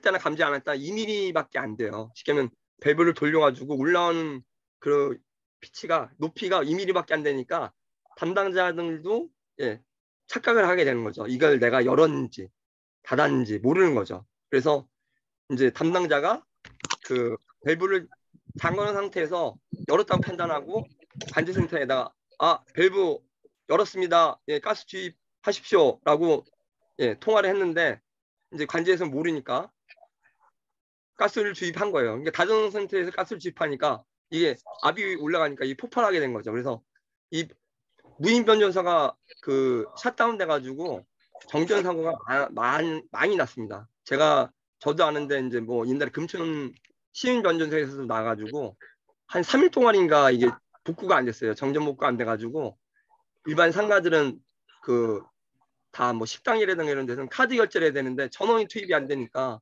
때나 감지 안 할 때 2mm밖에 안 돼요. 쉽게 하면 밸브를 돌려가지고 올라오는 그 피치가 높이가 2mm밖에 안 되니까 담당자들도 착각을 하게 되는 거죠. 이걸 내가 열었는지 닫았는지 모르는 거죠. 그래서 이제 담당자가 그 밸브를 잠궈놓은 상태에서 열었다고 판단하고 관제센터에다가 밸브 열었습니다. 가스 주입하십시오라고 통화를 했는데 이제 관제에서 모르니까 가스를 주입한 거예요. 그러니까 닫은 상태에서 가스를 주입하니까 이게 압이 올라가니까 이 폭발하게 된 거죠. 그래서 이 무인 변전소가 샷다운 돼가지고 정전 사고가 많이 났습니다. 저도 아는데 이제 뭐 옛날에 금천 시민 변전소에서도 나가지고 한 3일 동안인가 이게 복구가 안 됐어요. 정전 복구가 안 돼가지고 일반 상가들은 다 뭐 식당이라든가 이런 데서는 카드 결제를 해야 되는데 1,000원이 투입이 안 되니까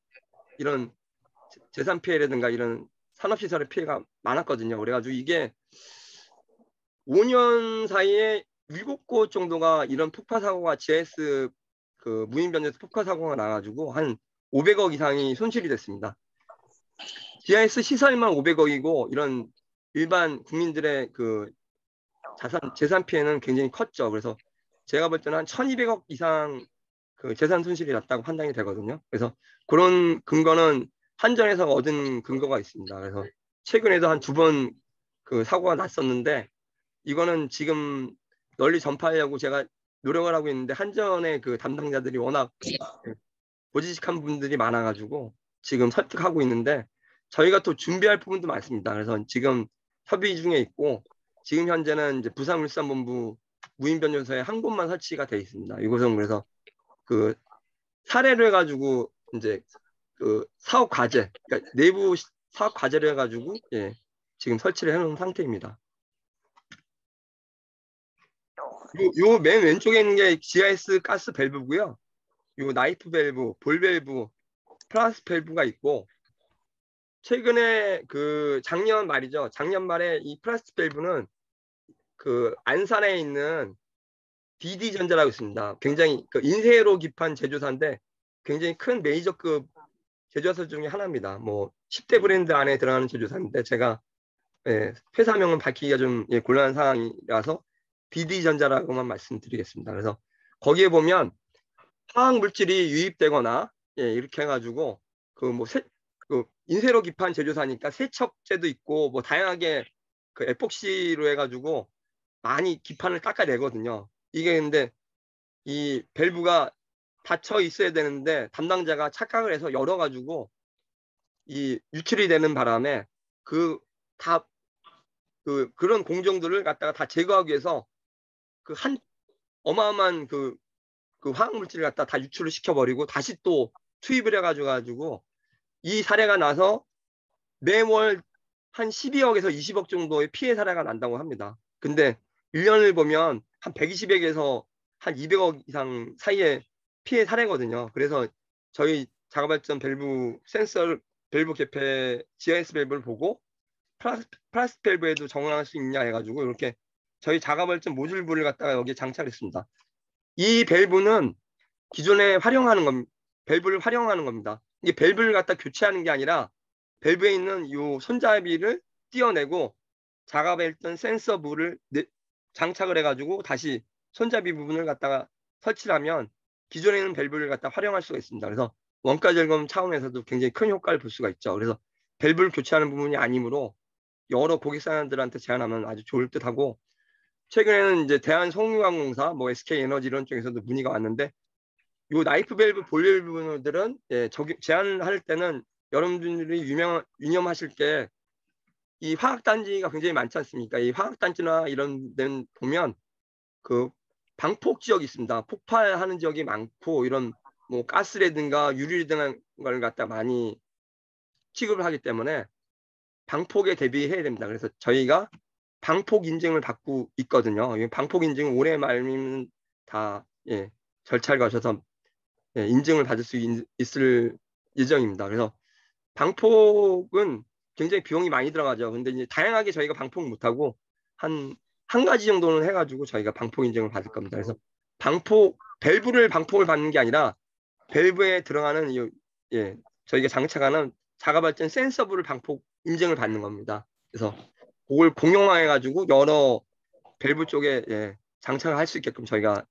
이런 재산 피해라든가 이런 산업시설의 피해가 많았거든요. 그래가지고 이게 5년 사이에 7곳 정도가 이런 폭파 사고가 GS 무인 변전소 폭파 사고가 나가지고 한 500억 이상이 손실이 됐습니다. GIS 시설만 500억이고 이런 일반 국민들의 재산 피해는 굉장히 컸죠. 그래서 제가 볼 때는 한 1,200억 이상 재산 손실이 났다고 판단이 되거든요. 그래서 그런 근거는 한전에서 얻은 근거가 있습니다. 그래서 최근에도 한 2번 사고가 났었는데 이거는 지금 널리 전파하려고 제가 노력을 하고 있는데 한전의 담당자들이 워낙 고지식한 분들이 많아가지고 지금 설득하고 있는데 저희가 또 준비할 부분도 많습니다. 그래서 지금 협의 중에 있고 지금 현재는 이제 부산울산본부 무인변전소에 한 곳만 설치가 돼 있습니다. 이곳은 그래서 사례를 해가지고 이제 사업 과제, 그러니까 내부 사업 과제를 해가지고 지금 설치를 해놓은 상태입니다. 요 맨 왼쪽에 있는 게 GIS 가스 밸브고요. 요 나이프 밸브, 볼 밸브, 플라스 밸브가 있고 최근에 작년 말이죠. 작년 말에 이 플라스틱 밸브는 안산에 있는 DD전자라고 있습니다. 굉장히 인쇄로 기판 제조사인데 굉장히 큰 메이저급 제조사 중에 하나입니다. 뭐 10대 브랜드 안에 들어가는 제조사인데 제가 회사명은 밝히기가 좀 곤란한 상황이라서 BD전자라고만 말씀드리겠습니다. 그래서 거기에 보면 화학 물질이 유입되거나 이렇게 해가지고 그 인쇄로 기판 제조사니까 세척제도 있고 뭐 다양하게 그 에폭시로 해가지고 많이 기판을 닦아내거든요. 이게 근데 이 밸브가 닫혀 있어야 되는데 담당자가 착각을 해서 열어가지고 이 유출이 되는 바람에 그런 공정들을 갖다가 다 제거하기 위해서 한 어마어마한 그 화학 물질을 갖다 다 유출을 시켜버리고 다시 또 투입을 해가지고 이 사례가 나서 매월 한 12억에서 20억 정도의 피해 사례가 난다고 합니다. 근데 1년을 보면 한 120억에서 한 200억 이상 사이의 피해 사례거든요. 그래서 저희 자가발전 밸브 센서 밸브 개폐 GIS 밸브를 보고 플라스틱 밸브에도 적용할 수 있냐 해가지고 이렇게 저희 자가발전 모듈부를 갖다가 여기에 장착했습니다. 이 밸브는 기존에 활용하는 겁니다. 밸브를 활용하는 겁니다. 이게 밸브를 갖다 교체하는 게 아니라 밸브에 있는 이 손잡이를 띄어내고 자가발전 센서부를 장착을 해가지고 다시 손잡이 부분을 갖다가 설치를 하면 기존에 있는 밸브를 갖다 활용할 수가 있습니다. 그래서 원가 절감 차원에서도 굉장히 큰 효과를 볼 수가 있죠. 그래서 밸브를 교체하는 부분이 아니므로 여러 고객사들한테 제안하면 아주 좋을 듯하고 최근에는 이제 대한성유관공사, 뭐 SK에너지 이런 쪽에서도 문의가 왔는데 요 나이프 밸브 볼밸브들은 제안할 때는 여러분들이 유념하실 게 이 화학단지가 굉장히 많지 않습니까? 이 화학단지나 이런 데는 보면 그 방폭 지역이 있습니다. 폭발하는 지역이 많고 이런 뭐 가스라든가 유리라든가 걸 갖다 많이 취급을 하기 때문에 방폭에 대비해야 됩니다. 그래서 저희가 방폭 인증을 받고 있거든요. 방폭 인증은 올해 말이면 다 절차를 거쳐서 인증을 받을 수 있을 예정입니다. 그래서 방폭은 굉장히 비용이 많이 들어가죠. 근데 이제 다양하게 저희가 방폭 못하고 한 가지 정도는 해가지고 저희가 방폭 인증을 받을 겁니다. 그래서 밸브를 방폭을 받는 게 아니라 밸브에 들어가는 저희가 장착하는 자가발전 센서부를 방폭 인증을 받는 겁니다. 그래서 그걸 공용화해가지고 여러 밸브 쪽에 장착을 할 수 있게끔 저희가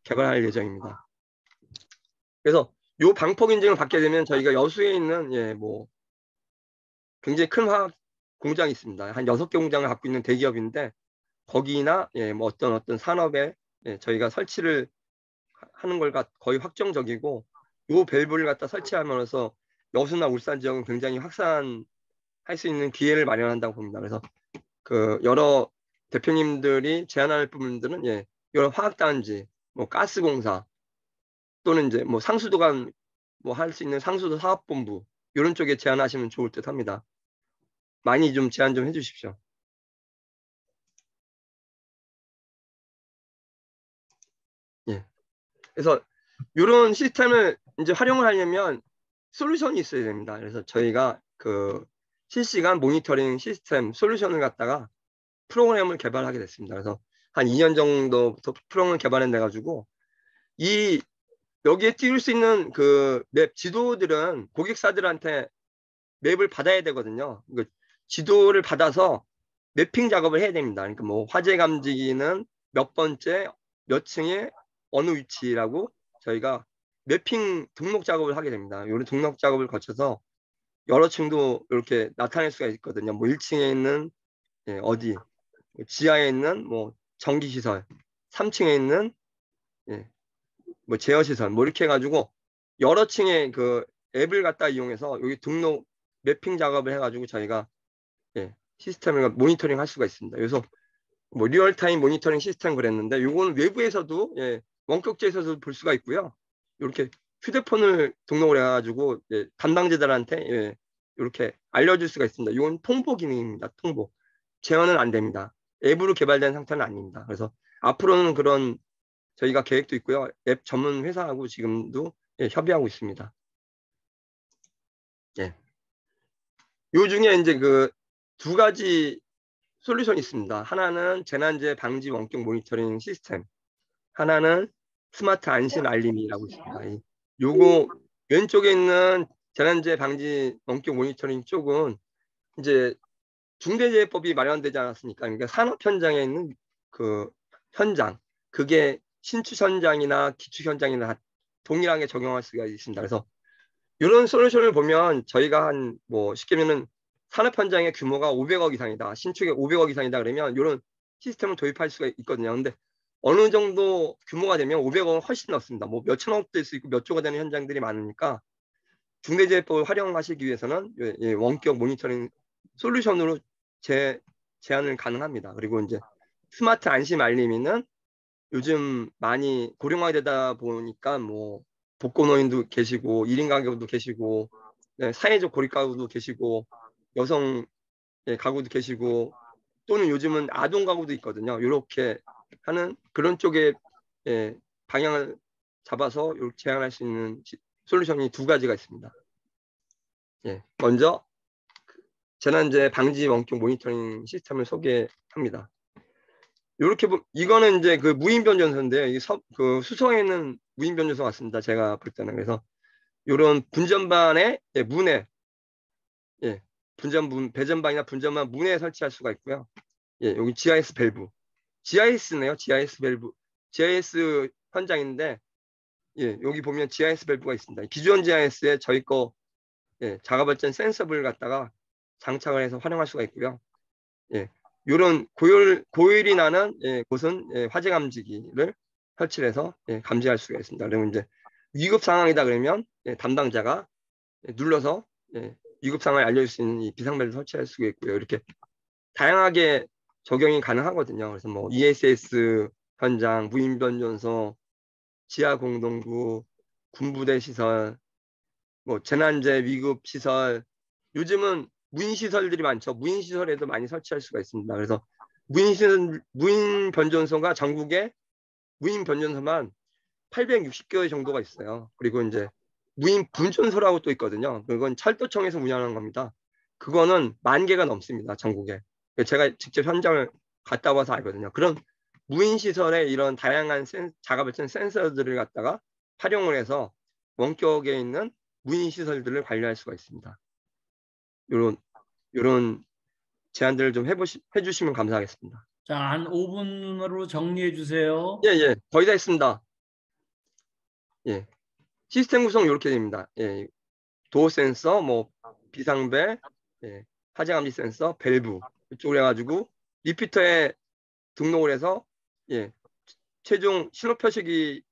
개발할 예정입니다. 그래서 요 방폭 인증을 받게 되면 저희가 여수에 있는 뭐 굉장히 큰 화학 공장이 있습니다. 한 6개 공장을 갖고 있는 대기업인데 거기나 뭐 어떤 산업에 저희가 설치를 하는 걸 거의 확정적이고 요 밸브를 갖다 설치함으로써 여수나 울산 지역은 굉장히 확산할 수 있는 기회를 마련한다고 봅니다. 그래서 그 여러 대표님들이 제안할 부분들은 여러 화학단지, 뭐 가스공사 또는 이제 뭐 상수도관 뭐 할 수 있는 상수도 사업본부 이런 쪽에 제안하시면 좋을 듯합니다. 많이 좀 제안 좀 해주십시오. 그래서 이런 시스템을 이제 활용을 하려면 솔루션이 있어야 됩니다. 그래서 저희가 그 실시간 모니터링 시스템 솔루션을 갖다가 프로그램을 개발하게 됐습니다. 그래서 한 2년 정도부터 프로그램을 개발해 가지고 여기에 띄울 수 있는 그 맵 지도들은 고객사들한테 맵을 받아야 되거든요. 그 지도를 받아서 매핑 작업을 해야 됩니다. 그러니까 뭐 화재 감지기는 몇 번째, 몇 층에 어느 위치라고 저희가 매핑 등록 작업을 하게 됩니다. 이런 등록 작업을 거쳐서 여러 층도 이렇게 나타낼 수가 있거든요. 뭐 1층에 있는 어디, 지하에 있는 뭐 전기시설, 3층에 있는 뭐 제어시설, 뭐 이렇게 해가지고 여러 층의 그 앱을 갖다 이용해서 여기 등록 매핑 작업을 해가지고 저희가 시스템을 모니터링 할 수가 있습니다. 그래서 뭐 리얼타임 모니터링 시스템 그랬는데 이거는 외부에서도 원격지에서도 볼 수가 있고요. 이렇게 휴대폰을 등록을 해가지고 담당자들한테 이렇게 알려줄 수가 있습니다. 이건 통보 기능입니다. 통보. 제어는 안 됩니다. 앱으로 개발된 상태는 아닙니다. 그래서 앞으로는 그런 저희가 계획도 있고요. 앱 전문 회사하고 지금도 협의하고 있습니다. 요 중에 이제 그 2가지 솔루션이 있습니다. 하나는 재난재해 방지 원격 모니터링 시스템, 하나는 스마트 안심 알림이라고 있습니다. 요거 왼쪽에 있는 재난재해 방지 원격 모니터링 쪽은 이제 중대재해법이 마련되지 않았습니까? 그러니까 산업 현장에 있는 그 현장, 그게 신축 현장이나 기축 현장이나 다 동일하게 적용할 수가 있습니다. 그래서 이런 솔루션을 보면 저희가 한 뭐 쉽게 말하면 산업 현장의 규모가 500억 이상이다, 신축에 500억 이상이다 그러면 이런 시스템을 도입할 수가 있거든요. 근데 어느 정도 규모가 되면 500억은 훨씬 넘습니다. 뭐 몇천억 될 수 있고 몇 조가 되는 현장들이 많으니까 중대재해법을 활용하시기 위해서는 원격 모니터링 솔루션으로 제한을 가능합니다. 그리고 이제 스마트 안심 알림이는 요즘 많이 고령화되다 보니까 뭐 독거노인도 계시고 1인 가구도 계시고 네, 사회적 고립 가구도 계시고 여성 가구도 계시고 또는 요즘은 아동 가구도 있거든요. 이렇게 하는 그런 쪽에 방향을 잡아서 이렇게 제한할 수 있는 솔루션이 두 가지가 있습니다. 먼저 재난재해 방지 원격 모니터링 시스템을 소개합니다. 이렇게 이거는 이제 그 무인 변전소인데요. 그 수성에 있는 무인 변전소 같습니다. 제가 볼 때는. 그래서 이런 분전반의 문에 배전반이나 분전반 문에 설치할 수가 있고요. 여기 GIS 밸브, GIS네요. GIS 밸브, GIS 현장인데 여기 보면 GIS 밸브가 있습니다. 기존 GIS에 저희 거 자가발전 센서블 갖다가 장착을 해서 활용할 수가 있고요. 이런 고열이 나는 곳은 화재 감지기를 설치해서 감지할 수가 있습니다. 그러면 이제 위급 상황이다 그러면 담당자가 눌러서 위급 상황을 알려줄 수 있는 이 비상벨을 설치할 수가 있고요. 이렇게 다양하게 적용이 가능하거든요. 그래서 뭐 ESS 현장, 무인 변전소, 지하 공동구, 군부대 시설, 뭐 재난재 위급 시설, 요즘은 무인 시설들이 많죠. 무인 시설에도 많이 설치할 수가 있습니다. 그래서 무인 변전소가 전국에 무인 변전소만 860개 정도가 있어요. 그리고 이제 무인 분전소라고 또 있거든요. 그건 철도청에서 운영하는 겁니다. 그거는 10,000개가 넘습니다. 전국에. 제가 직접 현장을 갔다 와서 알거든요. 그런 무인 시설에 이런 다양한 자가발전 센서들을 갖다가 활용을 해서 원격에 있는 무인 시설들을 관리할 수가 있습니다. 이런 제안들을 좀 해주시면 감사하겠습니다. 자, 한 5분으로 정리해 주세요. 거의 다 했습니다. 시스템 구성 이렇게 됩니다. 도어 센서, 뭐 비상벨, 화재 감지 센서, 밸브 이쪽으로 해가지고 리피터에 등록을 해서 최종 신호 표시기를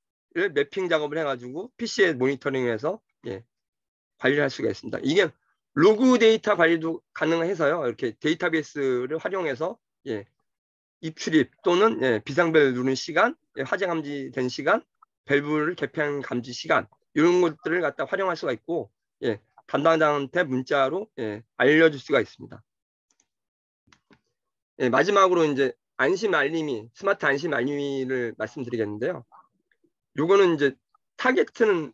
매핑 작업을 해가지고 PC에 모니터링해서 관리를 할 수가 있습니다. 이게 로그 데이터 관리도 가능해서요. 이렇게 데이터베이스를 활용해서 입출입 또는 비상벨 누르는 시간, 화재 감지된 시간, 밸브를 개폐한 감지 시간 이런 것들을 갖다 활용할 수가 있고 담당자한테 문자로 알려줄 수가 있습니다. 마지막으로 이제 안심 알림이 스마트 안심 알림이를 말씀드리겠는데요. 요거는 이제 타겟은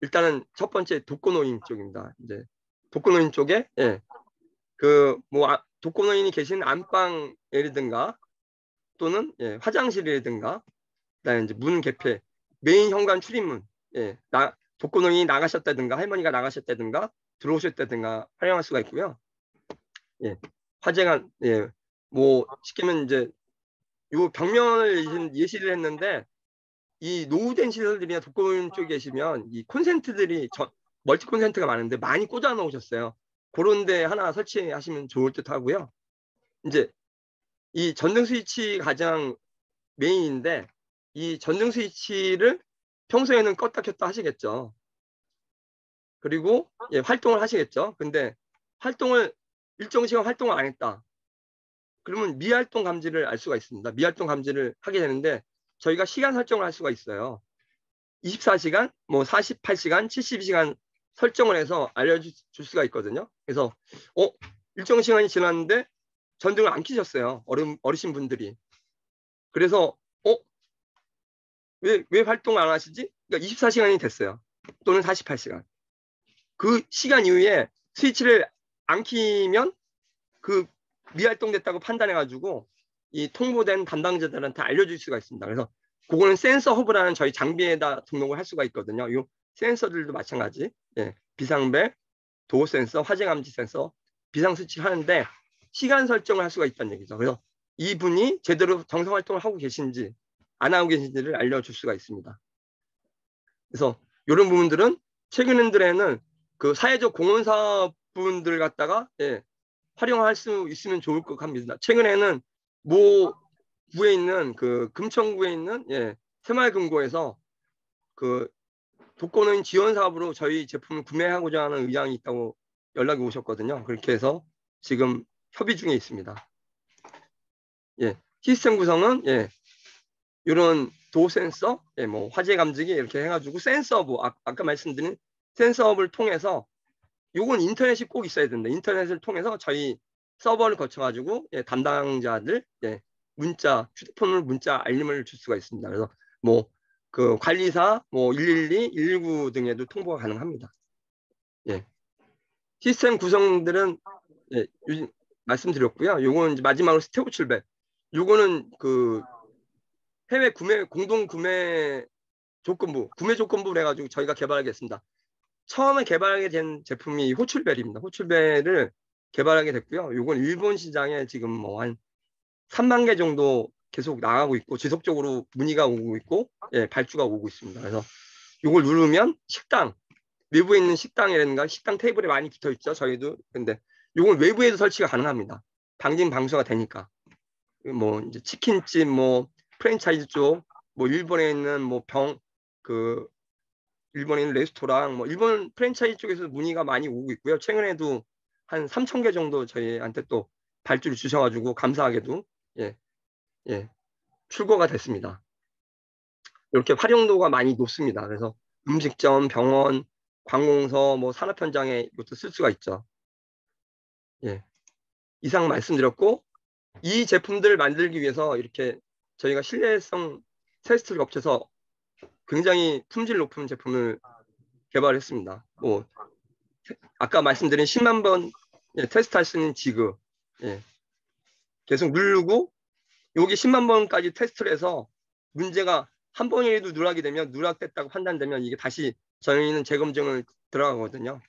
일단은 첫 번째 독거노인 쪽입니다. 이제 독거노인 쪽에 그 뭐 독거노인이 계신 안방이라든가 또는 화장실이라든가 그다음에 이제 문 개폐, 메인 현관 출입문, 독거노인이 나가셨다든가 할머니가 나가셨다든가 들어오셨다든가 활용할 수가 있고요. 화재가 뭐 쉽게 말하면 이제 요 벽면을 예시를 했는데 이 노후된 시설들이나 독거노인 쪽에 계시면 이 콘센트들이 멀티 콘센트가 많은데 많이 꽂아 놓으셨어요. 그런 데 하나 설치하시면 좋을 듯 하고요. 이제 이 전등 스위치 가장 메인인데 이 전등 스위치를 평소에는 껐다 켰다 하시겠죠. 그리고 활동을 하시겠죠. 근데 일정 시간 활동을 안 했다. 그러면 미활동 감지를 알 수가 있습니다. 미활동 감지를 하게 되는데 저희가 시간 설정을 할 수가 있어요. 24시간, 뭐 48시간, 72시간 설정을 해서 알려줄 수가 있거든요. 그래서 일정 시간이 지났는데 전등을 안 켜셨어요. 어르신 분들이. 그래서 왜 활동을 안 하시지? 그러니까 24시간이 됐어요. 또는 48시간. 그 시간 이후에 스위치를 안 키면 그 미활동됐다고 판단해가지고 이 통보된 담당자들한테 알려줄 수가 있습니다. 그래서 그거는 센서 허브라는 저희 장비에다 등록을 할 수가 있거든요. 이 센서들도 마찬가지. 비상벨, 도어 센서, 화재 감지 센서, 비상 스위치를 하는데 시간 설정을 할 수가 있다는 얘기죠. 그래서 이분이 제대로 정상 활동을 하고 계신지 안 하고 계신지를 알려줄 수가 있습니다. 그래서 이런 부분들은 최근들에는 그 사회적 공헌 사업분들 갖다가 활용할 수 있으면 좋을 것 같습니다. 최근에는 모 구에 있는 그 금천구에 있는 새마을금고에서 그 독거노인 지원 사업으로 저희 제품을 구매하고자 하는 의향이 있다고 연락이 오셨거든요. 그렇게 해서 지금 협의 중에 있습니다. 시스템 구성은 이런 도어 센서, 뭐 화재 감지기 이렇게 해가지고 센서 뭐 아까 말씀드린 센서업을 통해서 요건 인터넷이 꼭 있어야 된다. 인터넷을 통해서 저희 서버를 거쳐가지고 담당자들 문자, 휴대폰으로 문자 알림을 줄 수가 있습니다. 그래서 뭐 그 관리사, 뭐 112, 119 등에도 통보가 가능합니다. 시스템 구성들은 요즘 말씀드렸고요. 요거는 이제 마지막으로 스테고 출백. 요거는 그 해외 구매 공동 구매 조건부, 구매 조건부를 해가지고 저희가 개발하겠습니다. 처음에 개발하게 된 제품이 호출벨입니다. 호출벨을 개발하게 됐고요. 요건 일본 시장에 지금 뭐 한 3만 개 정도 계속 나가고 있고 지속적으로 문의가 오고 있고 발주가 오고 있습니다. 그래서 요걸 누르면 식당, 외부에 있는 식당이라든가 식당 테이블에 많이 붙어 있죠. 저희도. 근데 요걸 외부에도 설치가 가능합니다. 방진 방수가 되니까. 뭐 이제 치킨집, 뭐 프랜차이즈 쪽, 뭐 일본에 있는 뭐 일본에 있는 레스토랑, 뭐 일본 프랜차이즈 쪽에서 문의가 많이 오고 있고요. 최근에도 한 3천 개 정도 저희한테 또 발주를 주셔가지고 감사하게도 출고가 됐습니다. 이렇게 활용도가 많이 높습니다. 그래서 음식점, 병원, 관공서, 뭐 산업 현장에 이것도 쓸 수가 있죠. 이상 말씀드렸고 이 제품들을 만들기 위해서 이렇게 저희가 신뢰성 테스트를 거쳐서 굉장히 품질 높은 제품을 개발했습니다. 뭐 아까 말씀드린 10만 번 테스트할 수 있는 지그 계속 누르고 여기 10만 번까지 테스트를 해서 문제가 한 번이라도 누락이 되면 누락됐다고 판단되면 이게 다시 저희는 재검증을 들어가거든요.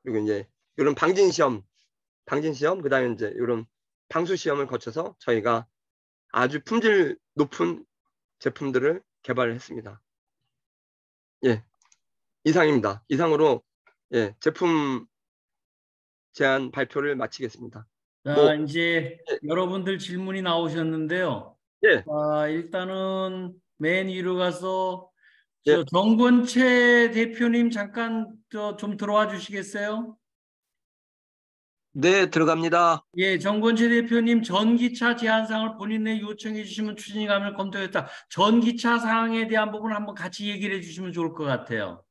그리고 이제 이런 방진 시험, 그다음에 이제 이런 방수 시험을 거쳐서 저희가 아주 품질 높은 제품들을 개발을 했습니다. 이상입니다. 이상으로 제품 제안 발표를 마치겠습니다. 자, 이제 여러분들 질문이 나오셨는데요. 일단은 맨 위로 가서 정권채 대표님 잠깐 좀 들어와 주시겠어요? 네, 들어갑니다. 정권채 대표님 전기차 제한사항을 본인에 요청해 주시면 추진감을 검토했다. 전기차 사항에 대한 부분 한번 같이 얘기를 해주시면 좋을 것 같아요.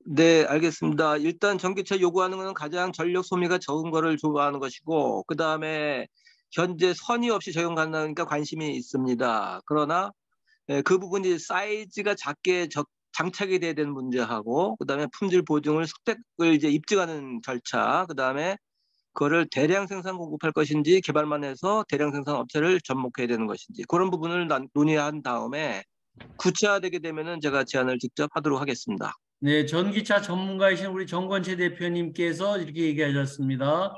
네, 알겠습니다. 일단 전기차 요구하는 것은 가장 전력 소비가 적은 거를 좋아하는 것이고, 그 다음에 현재 선의 없이 적용 가능하니까 관심이 있습니다. 그러나 그 부분이 사이즈가 작게 장착이 돼야 되는 문제하고, 그 다음에 품질 보증을 스펙을 이제 입증하는 절차, 그 다음에 그거를 대량 생산 공급할 것인지 개발만 해서 대량 생산 업체를 접목해야 되는 것인지 그런 부분을 논의한 다음에 구체화되게 되면은 제가 제안을 직접 하도록 하겠습니다. 네, 전기차 전문가이신 우리 정권채 대표님께서 이렇게 얘기하셨습니다.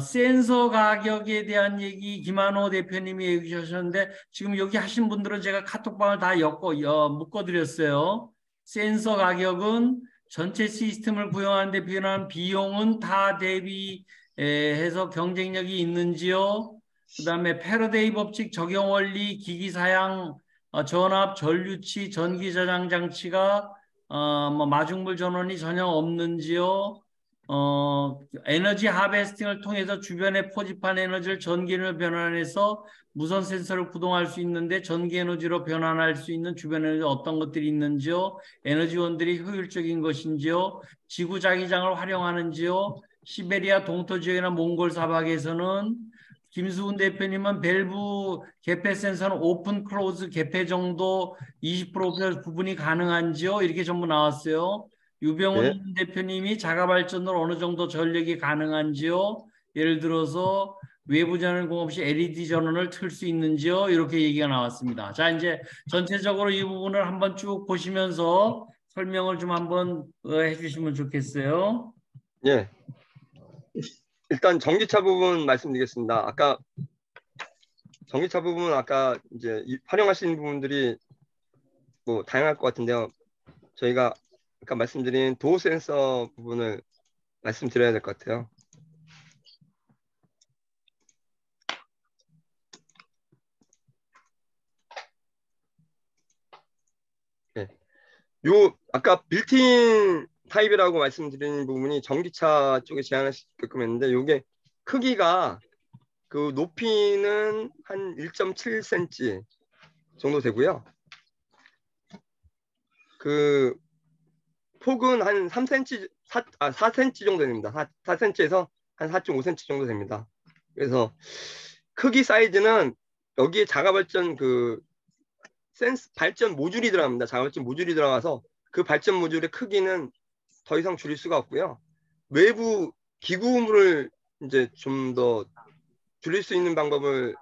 센서 가격에 대한 얘기 김한호 대표님이 얘기하셨는데 지금 여기 하신 분들은 제가 카톡방을 다 묶어드렸어요. 센서 가격은 전체 시스템을 구현하는 데 필요한 비용은 다 대비해서 경쟁력이 있는지요? 그 다음에 패러데이 법칙 적용 원리, 기기 사양, 전압, 전류치, 전기 저장 장치가 뭐 마중물 전원이 전혀 없는지요? 에너지 하베스팅을 통해서 주변에 포집한 에너지를 전기로 변환해서 무선 센서를 구동할 수 있는데 전기 에너지로 변환할 수 있는 주변 에너지 어떤 것들이 있는지요? 에너지원들이 효율적인 것인지요? 지구 자기장을 활용하는지요? 시베리아 동토 지역이나 몽골 사막에서는 김수훈 대표님은 밸브 개폐 센서는 오픈 클로즈 개폐 정도 20% 구분이 가능한지요? 이렇게 전부 나왔어요. 유병훈 대표님이 자가 발전으로 어느 정도 전력이 가능한지요? 예를 들어서 외부 전원 공업 시 LED 전원을 틀 수 있는지요? 이렇게 얘기가 나왔습니다. 자, 이제 전체적으로 이 부분을 한번 쭉 보시면서 설명을 좀 한번 해주시면 좋겠어요. 예. 일단 전기차 부분 말씀드리겠습니다. 아까 전기차 부분은 아까 이제 활용하시는 부분들이 뭐 다양할 것 같은데요. 저희가 아까 말씀드린 도어 센서 부분을 말씀드려야 될 것 같아요. 네. 요 아까 빌트인 타입이라고 말씀드린 부분이 전기차 쪽에 제한을 시게끔 했는데 요게 크기가 그 높이는 한 1.7cm 정도 되고요. 그 폭은 한 3cm, 4cm 정도 됩니다. 4cm에서 한 4.5cm 정도 됩니다. 그래서 크기 사이즈는 여기에 자가발전 그 발전 모듈이 들어갑니다. 자가발전 모듈이 들어가서 그 발전 모듈의 크기는 더 이상 줄일 수가 없고요. 외부 기구물을 이제 좀 더 줄일 수 있는 방법을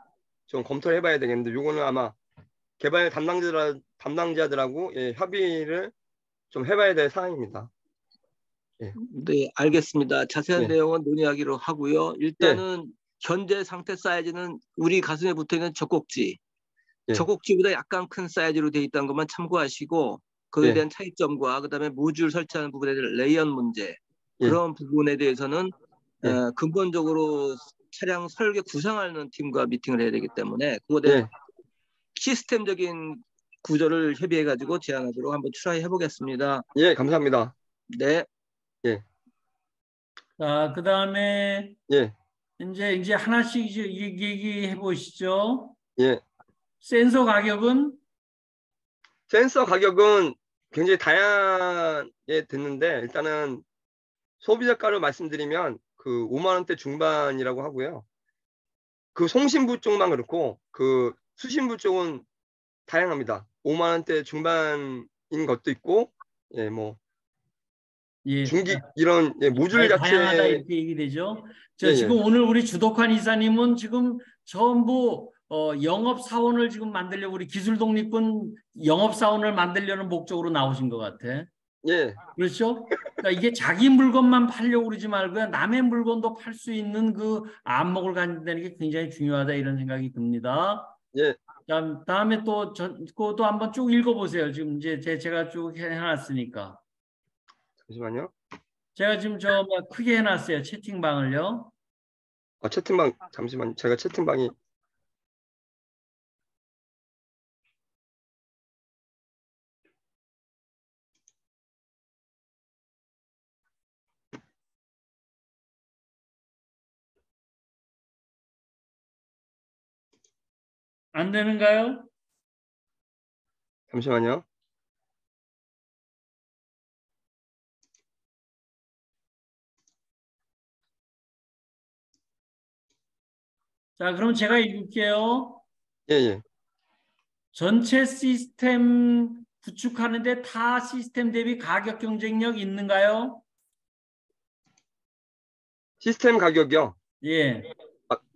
좀 검토를 해봐야 되겠는데, 요거는 아마 개발 담당자들하고 협의를 좀 해봐야 될 사항입니다. 예. 네, 알겠습니다. 자세한 예. 내용은 논의하기로 하고요. 예. 일단은 현재 상태 사이즈는 우리 가슴에 붙어있는 젖꼭지, 예. 젖꼭지보다 약간 큰 사이즈로 되어 있다는 것만 참고하시고 그에 예. 대한 차이점과 그다음에 모듈 설치하는 부분에 대한 레이언 문제 예. 그런 부분에 대해서는 예. 근본적으로 차량 설계 구상하는 팀과 미팅을 해야 되기 때문에 그거에 대한 예. 시스템적인 구조를 협의해가지고 제안하도록 한번 트라이 해보겠습니다. 예, 감사합니다. 네. 예. 자, 그다음에 예. 이제 하나씩 이제 얘기해 보시죠. 예. 센서 가격은 센서 가격은 굉장히 다양하게 됐는데, 일단은 소비자가로 말씀드리면 그 5만 원대 중반이라고 하고요. 그 송신부 쪽만 그렇고 그 수신부 쪽은 다양합니다. 5만 원대 중반인 것도 있고, 예, 뭐 예, 중기 이런 모듈 다양하다 자체. 이렇게 얘기되죠. 예, 자, 예. 지금 오늘 우리 주덕환 이사님은 지금 전부 영업 사원을 지금 만들려고 우리 기술 독립군 영업 사원을 만들려는 목적으로 나오신 것 같아. 예. 그렇죠? 그러니까 이게 자기 물건만 팔려고 그러지 말고요. 남의 물건도 팔 수 있는 그 안목을 갖는다는 게 굉장히 중요하다 이런 생각이 듭니다. 예. 다음에 그것도 한번 쭉 읽어보세요. 지금 이제 제가 쭉 해놨으니까. 잠시만요. 제가 지금 크게 해놨어요. 채팅방을요. 채팅방 잠시만요. 제가 채팅방이 안 되는가요? 잠시만요. 자, 그럼 제가 읽을게요. 예, 예. 전체 시스템 구축하는데 타 시스템 대비 가격 경쟁력 있는가요? 시스템 가격이요. 예.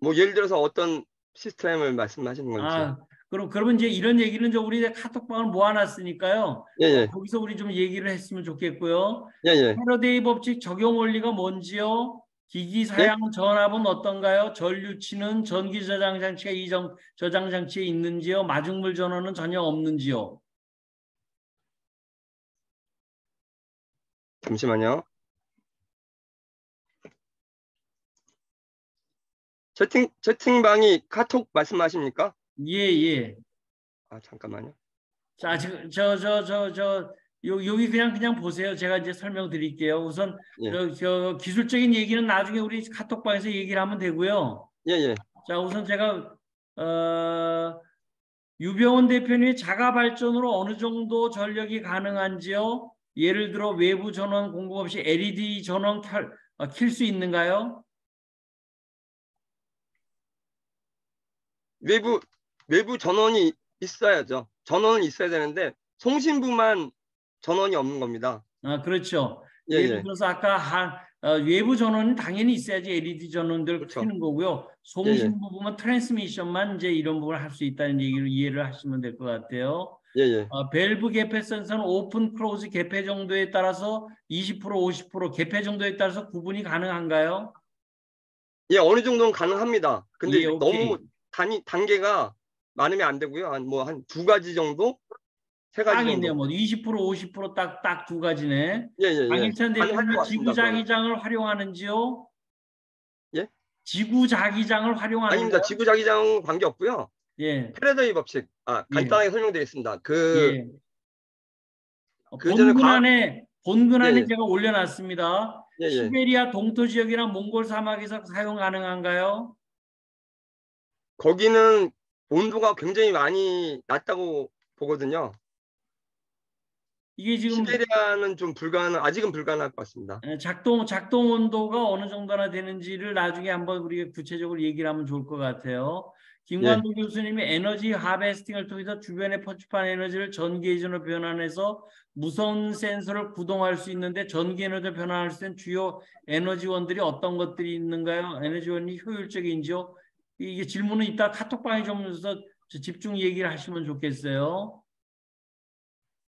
뭐 예를 들어서 어떤 시스템을 말씀하시는 건지. 그러면 이제 이런 얘기는 우리 카톡방을 모아놨으니까요. 예, 예. 거기서 우리 좀 얘기를 했으면 좋겠고요. 예, 예. 패러데이 법칙 적용 원리가 뭔지요? 기기 사양 전압은 어떤가요? 전류치는 전기 저장 장치가 이 저장 장치에 있는지요? 마중물 전원은 전혀 없는지요? 잠시만요. 채팅방이 카톡 말씀하십니까? 예, 예. 잠깐만요. 자, 지금 여기 그냥 보세요. 제가 이제 설명드릴게요. 우선 예. 기술적인 얘기는 나중에 우리 카톡방에서 얘기를 하면 되고요. 예, 예. 자, 우선 제가 유병원 대표님이 자가 발전으로 어느 정도 전력이 가능한지요? 예를 들어 외부 전원 공급 없이 LED 전원 킬 수 있는가요? 외부 전원이 있어야죠. 전원은 있어야 되는데 송신부만 전원이 없는 겁니다. 그렇죠. 예, 예를 예. 들어서 아까 외부 전원은 당연히 있어야지 LED 전원들 그렇죠. 켜는 거고요. 예, 예. 송신 부분은 트랜스미션만 이제 이런 부분을 할 수 있다는 얘기를 이해를 하시면 될 것 같아요. 예, 예. 밸브 개폐 센서는 오픈 클로즈 개폐 정도에 따라서 20% 50% 개폐 정도에 따라서 구분이 가능한가요? 예, 어느 정도는 가능합니다. 근데 예, 오케이. 너무 단계가 많으면 안 되고요. 한 두 가지 정도? 세 가지 딱 정도. 있네요. 뭐 20% 50% 딱 두 가지네. 예, 예, 예. 강일찬 가능할 대표님은 것 같습니다, 지구자기장을 활용하는지요? 예? 지구자기장을 아닙니다. 활용하는가요? 지구자기장 관계 없고요. 예, 패러다이 법칙. 예, 간단하게 설명드리겠습니다. 예. 그 전에 본근 예, 안에 예, 제가 올려놨습니다. 예, 예. 시베리아 동토 지역이나 몽골 사막에서 사용 가능한가요? 거기는 온도가 굉장히 많이 낮다고 보거든요. 이게 지금 시베리아는 좀 아직은 불가능할 것 같습니다. 작동 온도가 어느 정도나 되는지를 나중에 한번 우리가 구체적으로 얘기를 하면 좋을 것 같아요. 예, 김관도 교수님이 에너지 하베스팅을 통해서 주변의 퍼축한 에너지를 전기 에너지로 변환해서 무선 센서를 구동할 수 있는데 전기 에너지로 변환할 수 있는 주요 에너지원들이 어떤 것들이 있는가요? 에너지원이 효율적인지요? 이게 질문은 이따 카톡방에 좀 해서 집중 얘기를 하시면 좋겠어요.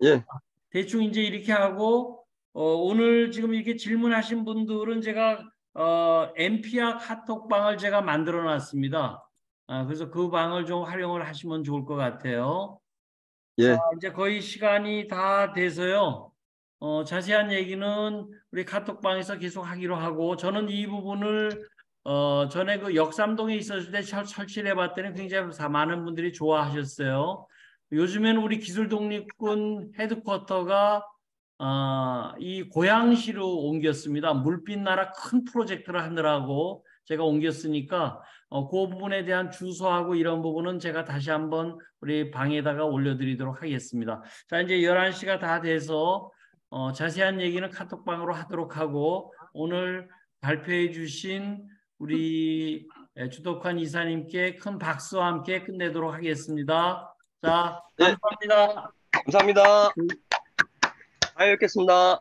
예, 대충 이제 이렇게 하고 오늘 지금 이렇게 질문하신 분들은 제가 엠피아 카톡방을 제가 만들어 놨습니다. 그래서 그 방을 좀 활용을 하시면 좋을 것 같아요. 자, 예, 이제 거의 시간이 다 돼서요. 자세한 얘기는 우리 카톡방에서 계속 하기로 하고 저는 이 부분을 전에 그 역삼동에 있었을 때 설치를 해봤더니 굉장히 많은 분들이 좋아하셨어요. 요즘에는 우리 기술독립군 헤드쿼터가 이 고양시로 옮겼습니다. 물빛나라 큰 프로젝트를 하느라고 제가 옮겼으니까 그 부분에 대한 주소하고 이런 부분은 제가 다시 한번 우리 방에다가 올려드리도록 하겠습니다. 자, 이제 11시가 다 돼서 자세한 얘기는 카톡방으로 하도록 하고 오늘 발표해 주신 우리 주덕환 이사님께 큰 박수와 함께 끝내도록 하겠습니다. 자, 예. 감사합니다. 감사합니다. 잘 뵙겠습니다.